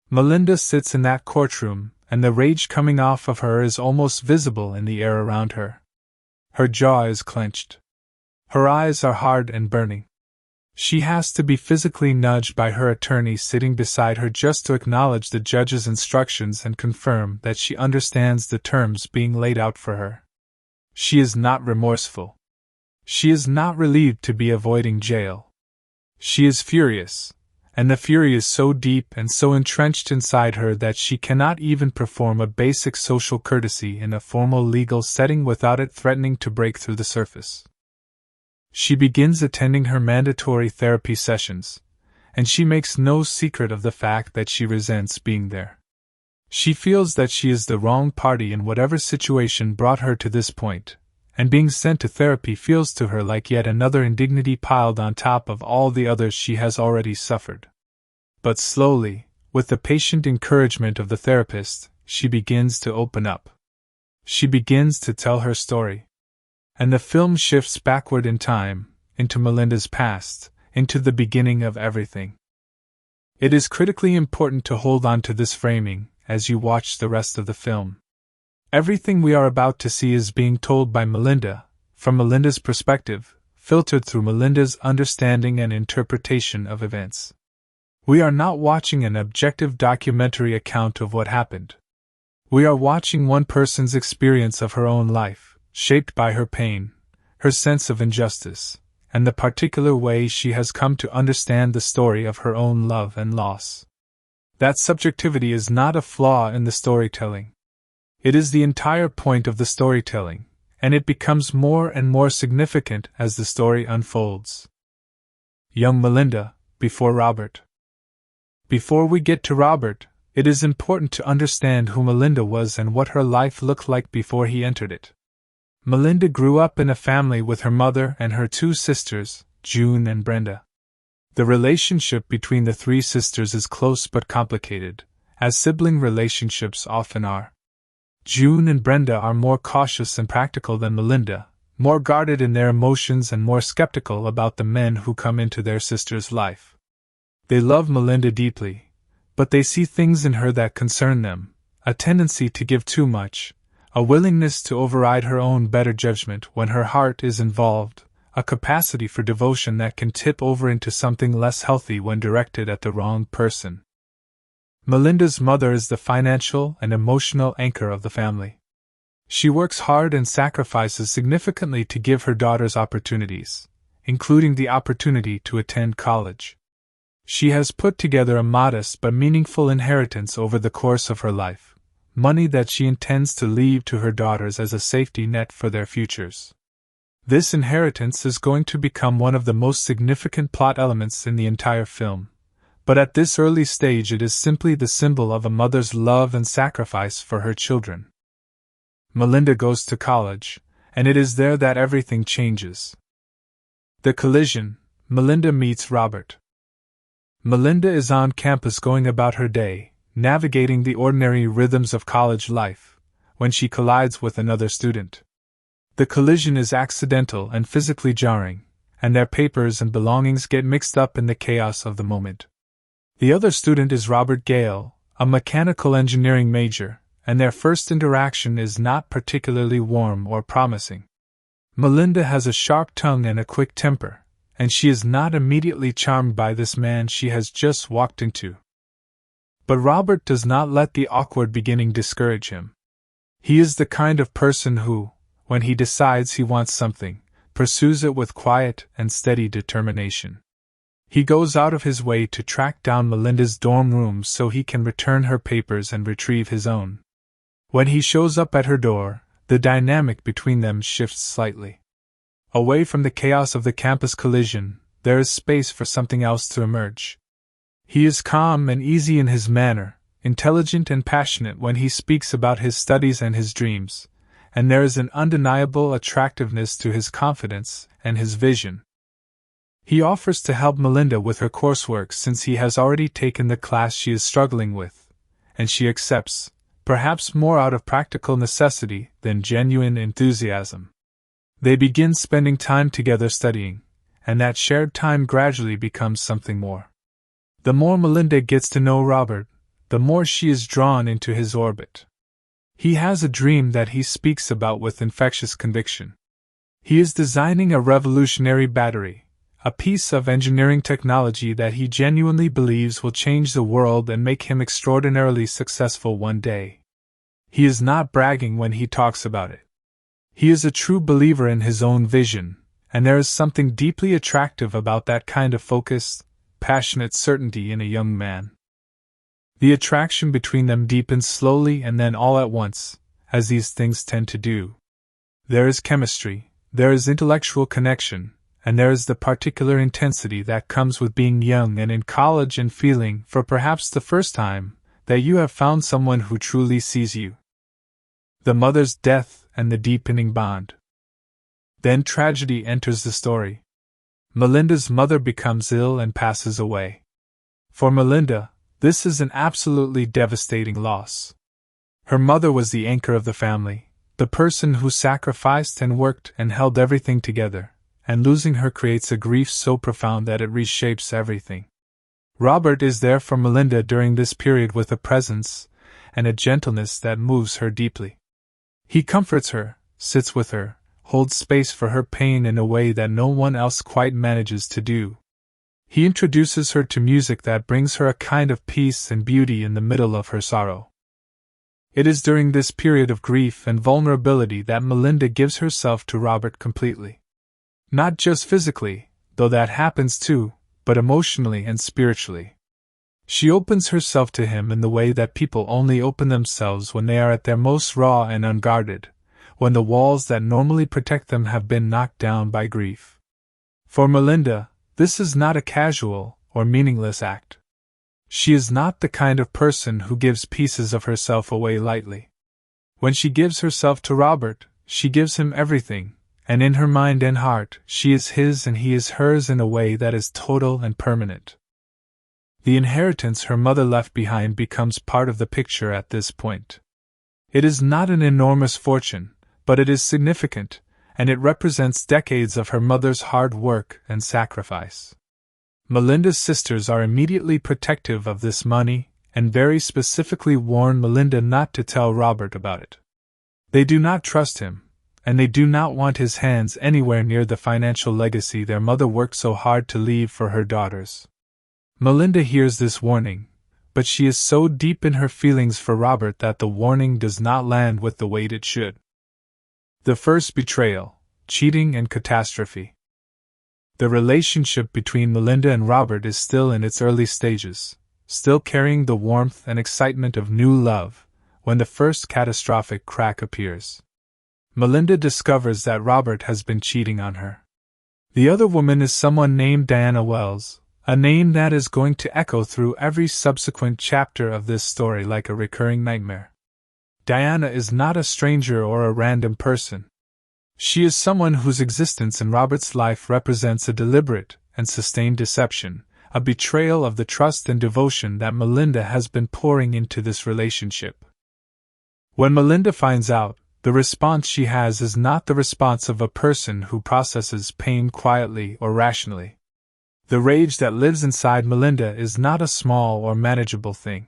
Melinda sits in that courtroom, and the rage coming off of her is almost visible in the air around her. Her jaw is clenched. Her eyes are hard and burning. She has to be physically nudged by her attorney sitting beside her just to acknowledge the judge's instructions and confirm that she understands the terms being laid out for her. She is not remorseful. She is not relieved to be avoiding jail. She is furious, and the fury is so deep and so entrenched inside her that she cannot even perform a basic social courtesy in a formal legal setting without it threatening to break through the surface. She begins attending her mandatory therapy sessions, and she makes no secret of the fact that she resents being there. She feels that she is the wrong party in whatever situation brought her to this point, and being sent to therapy feels to her like yet another indignity piled on top of all the others she has already suffered. But slowly, with the patient encouragement of the therapist, she begins to open up. She begins to tell her story. And the film shifts backward in time, into Melinda's past, into the beginning of everything. It is critically important to hold on to this framing as you watch the rest of the film. Everything we are about to see is being told by Melinda, from Melinda's perspective, filtered through Melinda's understanding and interpretation of events. We are not watching an objective documentary account of what happened. We are watching one person's experience of her own life, shaped by her pain, her sense of injustice, and the particular way she has come to understand the story of her own love and loss. That subjectivity is not a flaw in the storytelling. It is the entire point of the storytelling, and it becomes more and more significant as the story unfolds. Young Melinda, before Robert. Before we get to Robert, it is important to understand who Melinda was and what her life looked like before he entered it. Melinda grew up in a family with her mother and her two sisters, June and Brenda. The relationship between the three sisters is close but complicated, as sibling relationships often are. June and Brenda are more cautious and practical than Melinda, more guarded in their emotions and more skeptical about the men who come into their sister's life. They love Melinda deeply, but they see things in her that concern them, a tendency to give too much, a willingness to override her own better judgment when her heart is involved, a capacity for devotion that can tip over into something less healthy when directed at the wrong person. Melinda's mother is the financial and emotional anchor of the family. She works hard and sacrifices significantly to give her daughters opportunities, including the opportunity to attend college. She has put together a modest but meaningful inheritance over the course of her life, money that she intends to leave to her daughters as a safety net for their futures. This inheritance is going to become one of the most significant plot elements in the entire film, but at this early stage it is simply the symbol of a mother's love and sacrifice for her children. Melinda goes to college, and it is there that everything changes. The collision. Melinda meets Robert. Melinda is on campus going about her day, navigating the ordinary rhythms of college life, when she collides with another student. The collision is accidental and physically jarring, and their papers and belongings get mixed up in the chaos of the moment. The other student is Robert Gale, a mechanical engineering major, and their first interaction is not particularly warm or promising. Melinda has a sharp tongue and a quick temper, and she is not immediately charmed by this man she has just walked into. But Robert does not let the awkward beginning discourage him. He is the kind of person who, when he decides he wants something, pursues it with quiet and steady determination. He goes out of his way to track down Melinda's dorm room so he can return her papers and retrieve his own. When he shows up at her door, the dynamic between them shifts slightly. Away from the chaos of the campus collision, there is space for something else to emerge. He is calm and easy in his manner, intelligent and passionate when he speaks about his studies and his dreams, and there is an undeniable attractiveness to his confidence and his vision. He offers to help Melinda with her coursework since he has already taken the class she is struggling with, and she accepts, perhaps more out of practical necessity than genuine enthusiasm. They begin spending time together studying, and that shared time gradually becomes something more. The more Melinda gets to know Robert, the more she is drawn into his orbit. He has a dream that he speaks about with infectious conviction. He is designing a revolutionary battery, a piece of engineering technology that he genuinely believes will change the world and make him extraordinarily successful one day. He is not bragging when he talks about it. He is a true believer in his own vision, and there is something deeply attractive about that kind of focused, passionate certainty in a young man. The attraction between them deepens slowly and then all at once, as these things tend to do. There is chemistry, there is intellectual connection, and there is the particular intensity that comes with being young and in college and feeling, for perhaps the first time, that you have found someone who truly sees you. The mother's death and the deepening bond. Then tragedy enters the story. Melinda's mother becomes ill and passes away. For Melinda, this is an absolutely devastating loss. Her mother was the anchor of the family, the person who sacrificed and worked and held everything together, and losing her creates a grief so profound that it reshapes everything. Robert is there for Melinda during this period with a presence and a gentleness that moves her deeply. He comforts her, sits with her, holds space for her pain in a way that no one else quite manages to do. He introduces her to music that brings her a kind of peace and beauty in the middle of her sorrow. It is during this period of grief and vulnerability that Melinda gives herself to Robert completely. Not just physically, though that happens too, but emotionally and spiritually. She opens herself to him in the way that people only open themselves when they are at their most raw and unguarded, when the walls that normally protect them have been knocked down by grief. For Melinda, this is not a casual or meaningless act. She is not the kind of person who gives pieces of herself away lightly. When she gives herself to Robert, she gives him everything, and in her mind and heart, she is his and he is hers in a way that is total and permanent. The inheritance her mother left behind becomes part of the picture at this point. It is not an enormous fortune, but it is significant, and it represents decades of her mother's hard work and sacrifice. Melinda's sisters are immediately protective of this money, and very specifically warn Melinda not to tell Robert about it. They do not trust him, and they do not want his hands anywhere near the financial legacy their mother worked so hard to leave for her daughters. Melinda hears this warning, but she is so deep in her feelings for Robert that the warning does not land with the weight it should. The first betrayal, cheating and catastrophe. The relationship between Melinda and Robert is still in its early stages, still carrying the warmth and excitement of new love, when the first catastrophic crack appears. Melinda discovers that Robert has been cheating on her. The other woman is someone named Diana Wells, a name that is going to echo through every subsequent chapter of this story like a recurring nightmare. Diana is not a stranger or a random person. She is someone whose existence in Robert's life represents a deliberate and sustained deception, a betrayal of the trust and devotion that Melinda has been pouring into this relationship. When Melinda finds out, the response she has is not the response of a person who processes pain quietly or rationally. The rage that lives inside Melinda is not a small or manageable thing.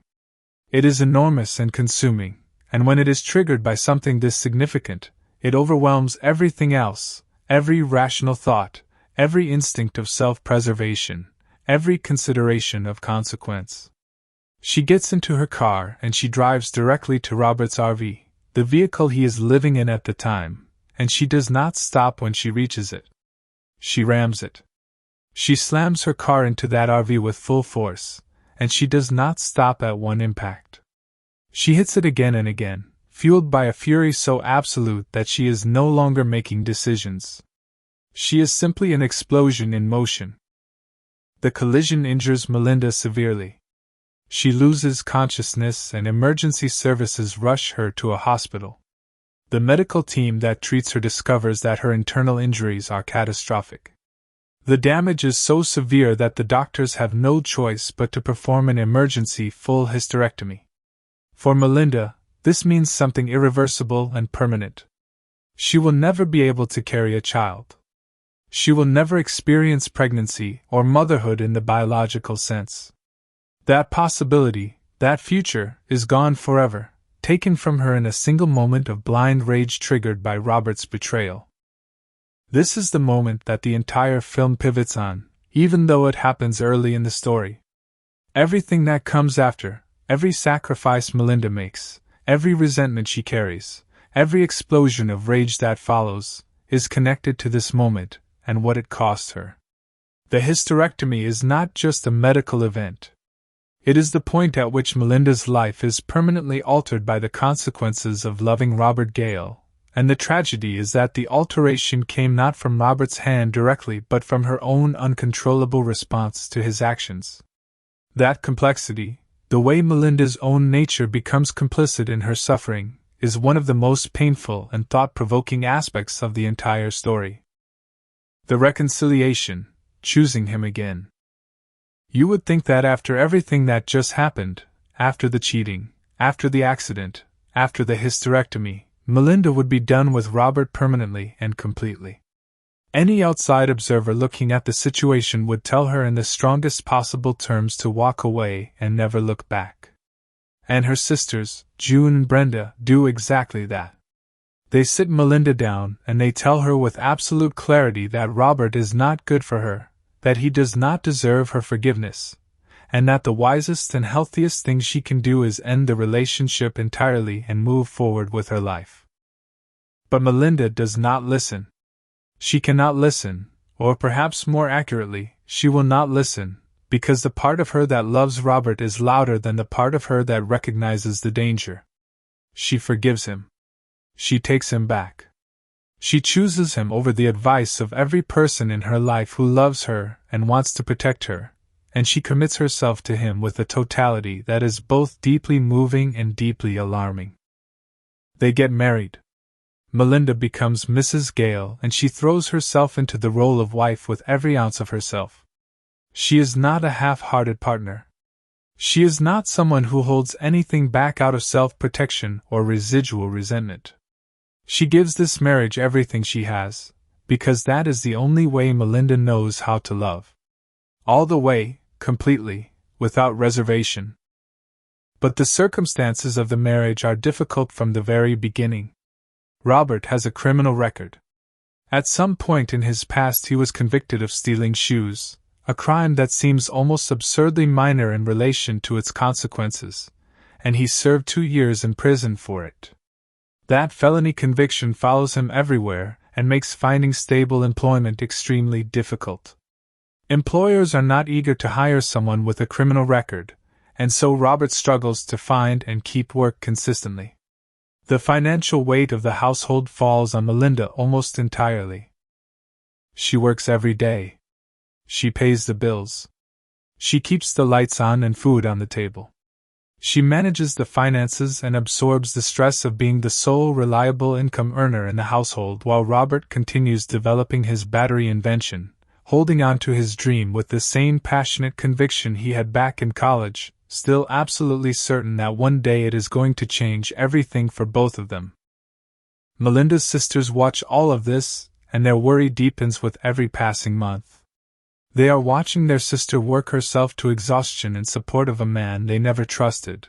It is enormous and consuming, and when it is triggered by something this significant, it overwhelms everything else, every rational thought, every instinct of self-preservation, every consideration of consequence. She gets into her car and she drives directly to Robert's RV, the vehicle he is living in at the time, and she does not stop when she reaches it. She rams it. She slams her car into that RV with full force, and she does not stop at one impact. She hits it again and again, fueled by a fury so absolute that she is no longer making decisions. She is simply an explosion in motion. The collision injures Melinda severely. She loses consciousness and emergency services rush her to a hospital. The medical team that treats her discovers that her internal injuries are catastrophic. The damage is so severe that the doctors have no choice but to perform an emergency full hysterectomy. For Melinda, this means something irreversible and permanent. She will never be able to carry a child. She will never experience pregnancy or motherhood in the biological sense. That possibility, that future, is gone forever, taken from her in a single moment of blind rage triggered by Robert's betrayal. This is the moment that the entire film pivots on, even though it happens early in the story. Everything that comes after, every sacrifice Melinda makes, every resentment she carries, every explosion of rage that follows, is connected to this moment and what it costs her. The hysterectomy is not just a medical event. It is the point at which Melinda's life is permanently altered by the consequences of loving Robert Gale, and the tragedy is that the alteration came not from Robert's hand directly but from her own uncontrollable response to his actions. That complexity, the way Melinda's own nature becomes complicit in her suffering, is one of the most painful and thought-provoking aspects of the entire story. The reconciliation, choosing him again. You would think that after everything that just happened, after the cheating, after the accident, after the hysterectomy, Melinda would be done with Robert permanently and completely. Any outside observer looking at the situation would tell her in the strongest possible terms to walk away and never look back. And her sisters, June and Brenda, do exactly that. They sit Melinda down and they tell her with absolute clarity that Robert is not good for her, that he does not deserve her forgiveness, and that the wisest and healthiest thing she can do is end the relationship entirely and move forward with her life. But Melinda does not listen. She cannot listen, or perhaps more accurately, she will not listen, because the part of her that loves Robert is louder than the part of her that recognizes the danger. She forgives him. She takes him back. She chooses him over the advice of every person in her life who loves her and wants to protect her, and she commits herself to him with a totality that is both deeply moving and deeply alarming. They get married. Melinda becomes Mrs. Gale and she throws herself into the role of wife with every ounce of herself. She is not a half-hearted partner. She is not someone who holds anything back out of self-protection or residual resentment. She gives this marriage everything she has, because that is the only way Melinda knows how to love. All the way, completely, without reservation. But the circumstances of the marriage are difficult from the very beginning. Robert has a criminal record. At some point in his past he was convicted of stealing shoes, a crime that seems almost absurdly minor in relation to its consequences, and he served 2 years in prison for it. That felony conviction follows him everywhere and makes finding stable employment extremely difficult. Employers are not eager to hire someone with a criminal record, and so Robert struggles to find and keep work consistently. The financial weight of the household falls on Melinda almost entirely. She works every day. She pays the bills. She keeps the lights on and food on the table. She manages the finances and absorbs the stress of being the sole reliable income earner in the household while Robert continues developing his battery invention, holding on to his dream with the same passionate conviction he had back in college, still absolutely certain that one day it is going to change everything for both of them. Melinda's sisters watch all of this, and their worry deepens with every passing month. They are watching their sister work herself to exhaustion in support of a man they never trusted,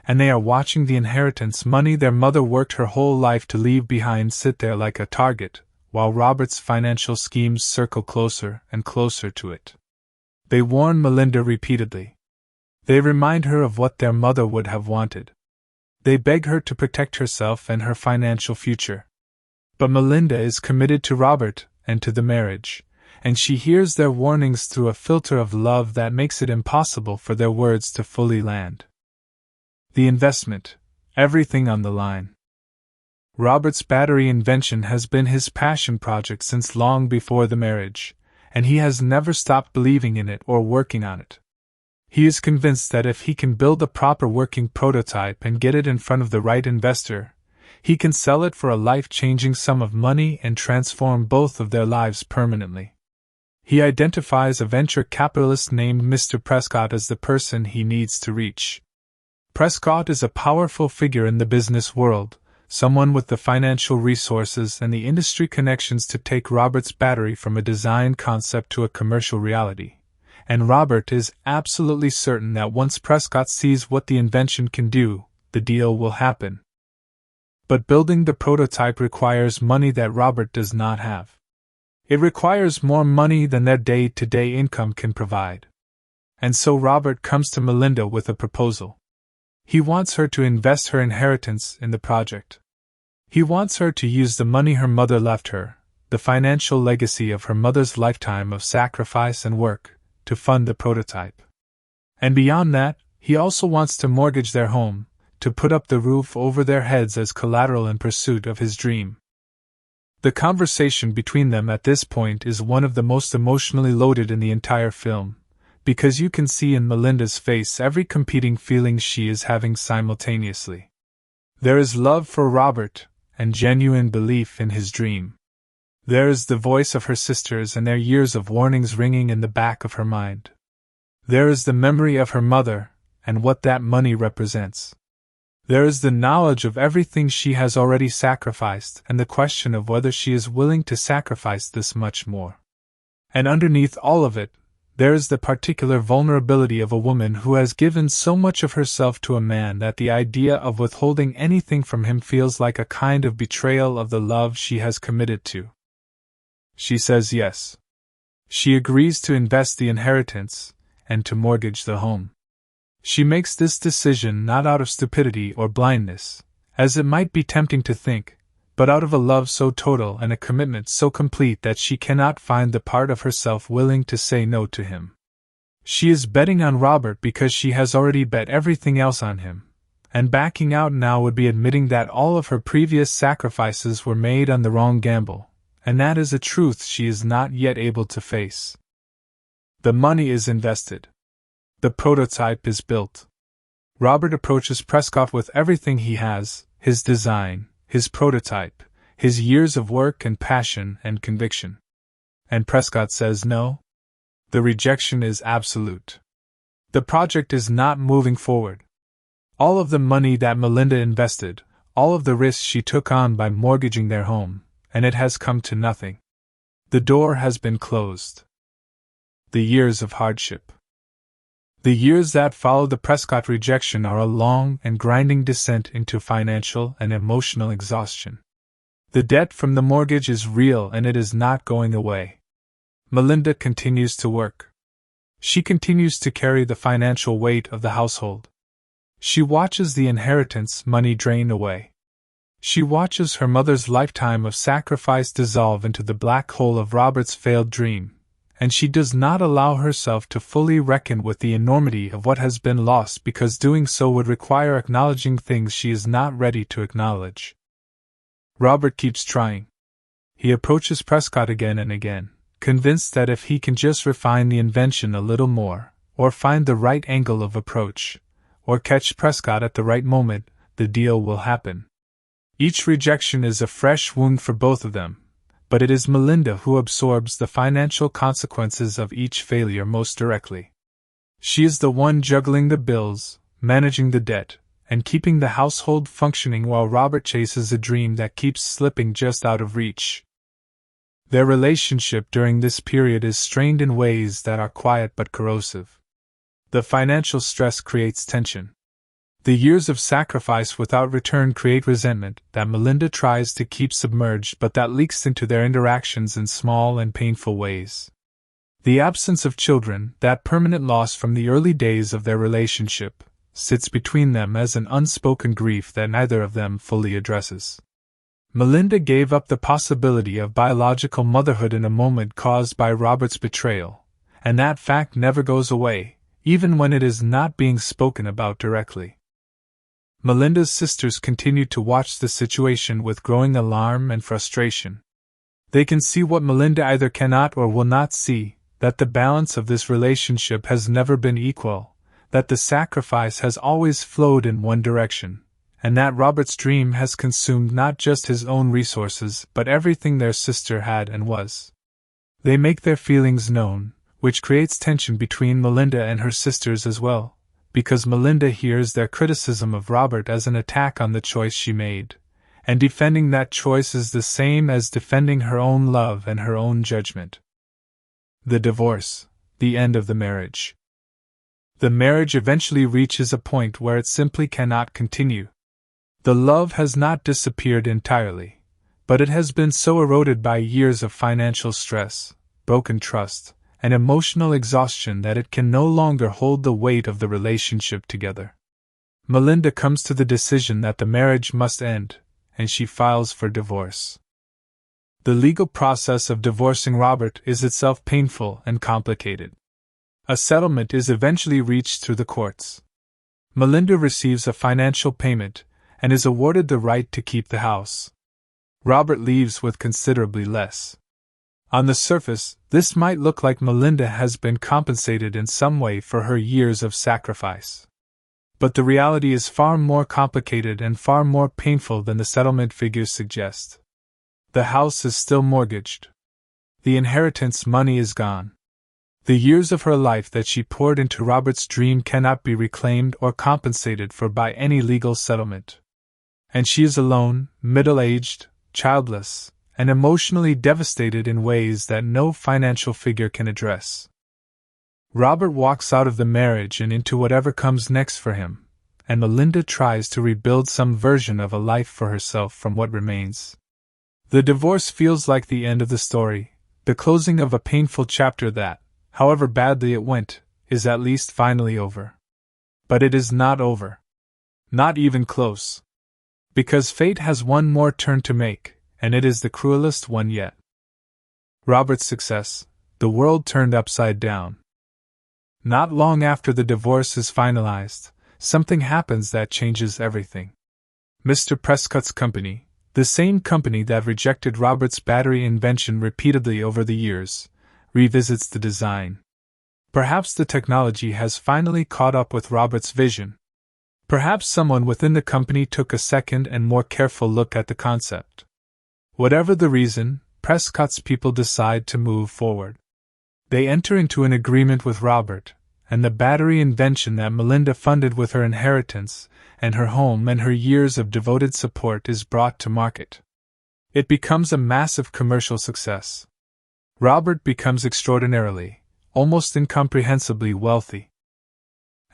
and they are watching the inheritance money their mother worked her whole life to leave behind sit there like a target, while Robert's financial schemes circle closer and closer to it. They warn Melinda repeatedly. They remind her of what their mother would have wanted. They beg her to protect herself and her financial future. But Melinda is committed to Robert and to the marriage, and she hears their warnings through a filter of love that makes it impossible for their words to fully land. The investment, everything on the line. Robert's battery invention has been his passion project since long before the marriage, and he has never stopped believing in it or working on it. He is convinced that if he can build a proper working prototype and get it in front of the right investor, he can sell it for a life-changing sum of money and transform both of their lives permanently. He identifies a venture capitalist named Mr. Prescott as the person he needs to reach. Prescott is a powerful figure in the business world, someone with the financial resources and the industry connections to take Robert's battery from a design concept to a commercial reality. And Robert is absolutely certain that once Prescott sees what the invention can do, the deal will happen. But building the prototype requires money that Robert does not have. It requires more money than their day-to-day income can provide. And so Robert comes to Melinda with a proposal. He wants her to invest her inheritance in the project. He wants her to use the money her mother left her, the financial legacy of her mother's lifetime of sacrifice and work, to fund the prototype. And beyond that, he also wants to mortgage their home, to put up the roof over their heads as collateral in pursuit of his dream. The conversation between them at this point is one of the most emotionally loaded in the entire film, because you can see in Melinda's face every competing feeling she is having simultaneously. There is love for Robert, and genuine belief in his dream. There is the voice of her sisters and their years of warnings ringing in the back of her mind. There is the memory of her mother, and what that money represents. There is the knowledge of everything she has already sacrificed and the question of whether she is willing to sacrifice this much more. And underneath all of it, there is the particular vulnerability of a woman who has given so much of herself to a man that the idea of withholding anything from him feels like a kind of betrayal of the love she has committed to. She says yes. She agrees to invest the inheritance and to mortgage the home. She makes this decision not out of stupidity or blindness, as it might be tempting to think, but out of a love so total and a commitment so complete that she cannot find the part of herself willing to say no to him. She is betting on Robert because she has already bet everything else on him, and backing out now would be admitting that all of her previous sacrifices were made on the wrong gamble, and that is a truth she is not yet able to face. The money is invested. The prototype is built. Robert approaches Prescott with everything he has, his design, his prototype, his years of work and passion and conviction. And Prescott says no. The rejection is absolute. The project is not moving forward. All of the money that Melinda invested, all of the risks she took on by mortgaging their home, and it has come to nothing. The door has been closed. The years of hardship. The years that follow the Prescott rejection are a long and grinding descent into financial and emotional exhaustion. The debt from the mortgage is real and it is not going away. Melinda continues to work. She continues to carry the financial weight of the household. She watches the inheritance money drain away. She watches her mother's lifetime of sacrifice dissolve into the black hole of Robert's failed dream. And she does not allow herself to fully reckon with the enormity of what has been lost because doing so would require acknowledging things she is not ready to acknowledge. Robert keeps trying. He approaches Prescott again and again, convinced that if he can just refine the invention a little more, or find the right angle of approach, or catch Prescott at the right moment, the deal will happen. Each rejection is a fresh wound for both of them. But it is Melinda who absorbs the financial consequences of each failure most directly. She is the one juggling the bills, managing the debt, and keeping the household functioning while Robert chases a dream that keeps slipping just out of reach. Their relationship during this period is strained in ways that are quiet but corrosive. The financial stress creates tension. The years of sacrifice without return create resentment that Melinda tries to keep submerged but that leaks into their interactions in small and painful ways. The absence of children, that permanent loss from the early days of their relationship, sits between them as an unspoken grief that neither of them fully addresses. Melinda gave up the possibility of biological motherhood in a moment caused by Robert's betrayal, and that fact never goes away, even when it is not being spoken about directly. Melinda's sisters continue to watch the situation with growing alarm and frustration. They can see what Melinda either cannot or will not see, that the balance of this relationship has never been equal, that the sacrifice has always flowed in one direction, and that Robert's dream has consumed not just his own resources but everything their sister had and was. They make their feelings known, which creates tension between Melinda and her sisters as well, because Melinda hears their criticism of Robert as an attack on the choice she made, and defending that choice is the same as defending her own love and her own judgment. The divorce, the end of the marriage. The marriage eventually reaches a point where it simply cannot continue. The love has not disappeared entirely, but it has been so eroded by years of financial stress, broken trust, and emotional exhaustion that it can no longer hold the weight of the relationship together. Melinda comes to the decision that the marriage must end, and she files for divorce. The legal process of divorcing Robert is itself painful and complicated. A settlement is eventually reached through the courts. Melinda receives a financial payment and is awarded the right to keep the house. Robert leaves with considerably less. On the surface, this might look like Melinda has been compensated in some way for her years of sacrifice. But the reality is far more complicated and far more painful than the settlement figures suggest. The house is still mortgaged. The inheritance money is gone. The years of her life that she poured into Robert's dream cannot be reclaimed or compensated for by any legal settlement. And she is alone, middle-aged, childless, and emotionally devastated in ways that no financial figure can address. Robert walks out of the marriage and into whatever comes next for him, and Melinda tries to rebuild some version of a life for herself from what remains. The divorce feels like the end of the story, the closing of a painful chapter that, however badly it went, is at least finally over. But it is not over. Not even close. Because fate has one more turn to make, and it is the cruelest one yet. Robert's success, the world turned upside down. Not long after the divorce is finalized, something happens that changes everything. Mr. Prescott's company, the same company that rejected Robert's battery invention repeatedly over the years, revisits the design. Perhaps the technology has finally caught up with Robert's vision. Perhaps someone within the company took a second and more careful look at the concept. Whatever the reason, Prescott's people decide to move forward. They enter into an agreement with Robert, and the battery invention that Melinda funded with her inheritance, and her home and her years of devoted support is brought to market. It becomes a massive commercial success. Robert becomes extraordinarily, almost incomprehensibly wealthy.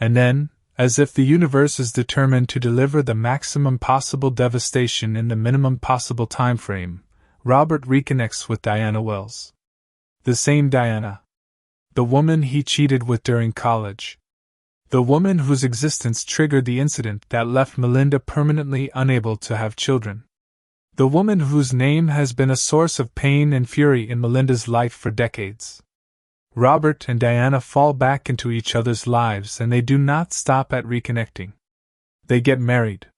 And then, as if the universe is determined to deliver the maximum possible devastation in the minimum possible time frame, Robert reconnects with Diana Wells. The same Diana. The woman he cheated with during college. The woman whose existence triggered the incident that left Melinda permanently unable to have children. The woman whose name has been a source of pain and fury in Melinda's life for decades. Robert and Diana fall back into each other's lives and they do not stop at reconnecting. They get married.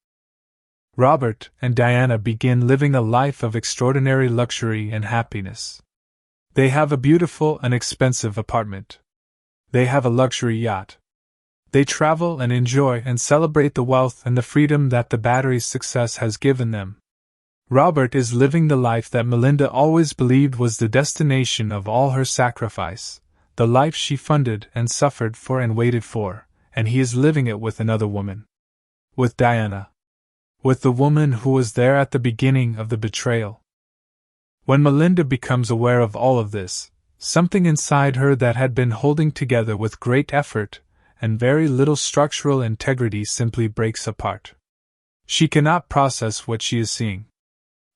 Robert and Diana begin living a life of extraordinary luxury and happiness. They have a beautiful and expensive apartment. They have a luxury yacht. They travel and enjoy and celebrate the wealth and the freedom that the battery's success has given them. Robert is living the life that Melinda always believed was the destination of all her sacrifice, the life she funded and suffered for and waited for, and he is living it with another woman. With Diana. With the woman who was there at the beginning of the betrayal. When Melinda becomes aware of all of this, something inside her that had been holding together with great effort and very little structural integrity simply breaks apart. She cannot process what she is seeing.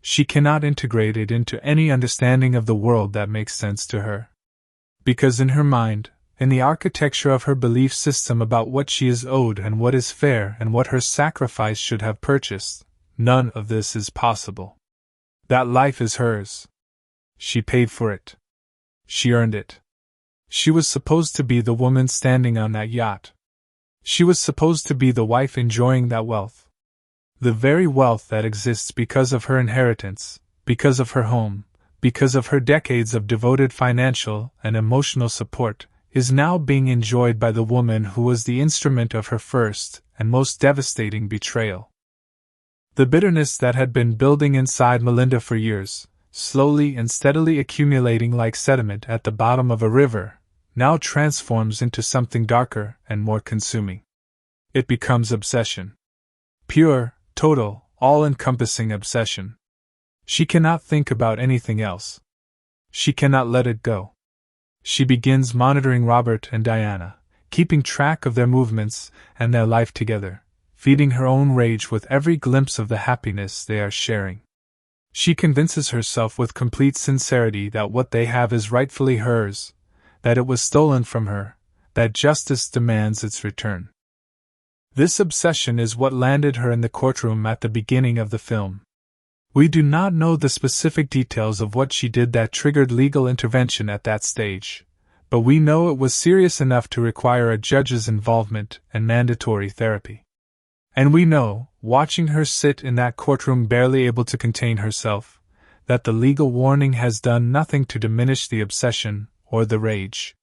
She cannot integrate it into any understanding of the world that makes sense to her. Because in her mind, in the architecture of her belief system about what she is owed and what is fair and what her sacrifice should have purchased, none of this is possible. That life is hers. She paid for it. She earned it. She was supposed to be the woman standing on that yacht. She was supposed to be the wife enjoying that wealth. The very wealth that exists because of her inheritance, because of her home, because of her decades of devoted financial and emotional support, is now being enjoyed by the woman who was the instrument of her first and most devastating betrayal. The bitterness that had been building inside Melinda for years, slowly and steadily accumulating like sediment at the bottom of a river, now transforms into something darker and more consuming. It becomes obsession. Pure, total, all-encompassing obsession. She cannot think about anything else. She cannot let it go. She begins monitoring Robert and Diana, keeping track of their movements and their life together, feeding her own rage with every glimpse of the happiness they are sharing. She convinces herself with complete sincerity that what they have is rightfully hers, that it was stolen from her, that justice demands its return. This obsession is what landed her in the courtroom at the beginning of the film. We do not know the specific details of what she did that triggered legal intervention at that stage, but we know it was serious enough to require a judge's involvement and mandatory therapy. And we know, watching her sit in that courtroom barely able to contain herself, that the legal warning has done nothing to diminish the obsession or the rage.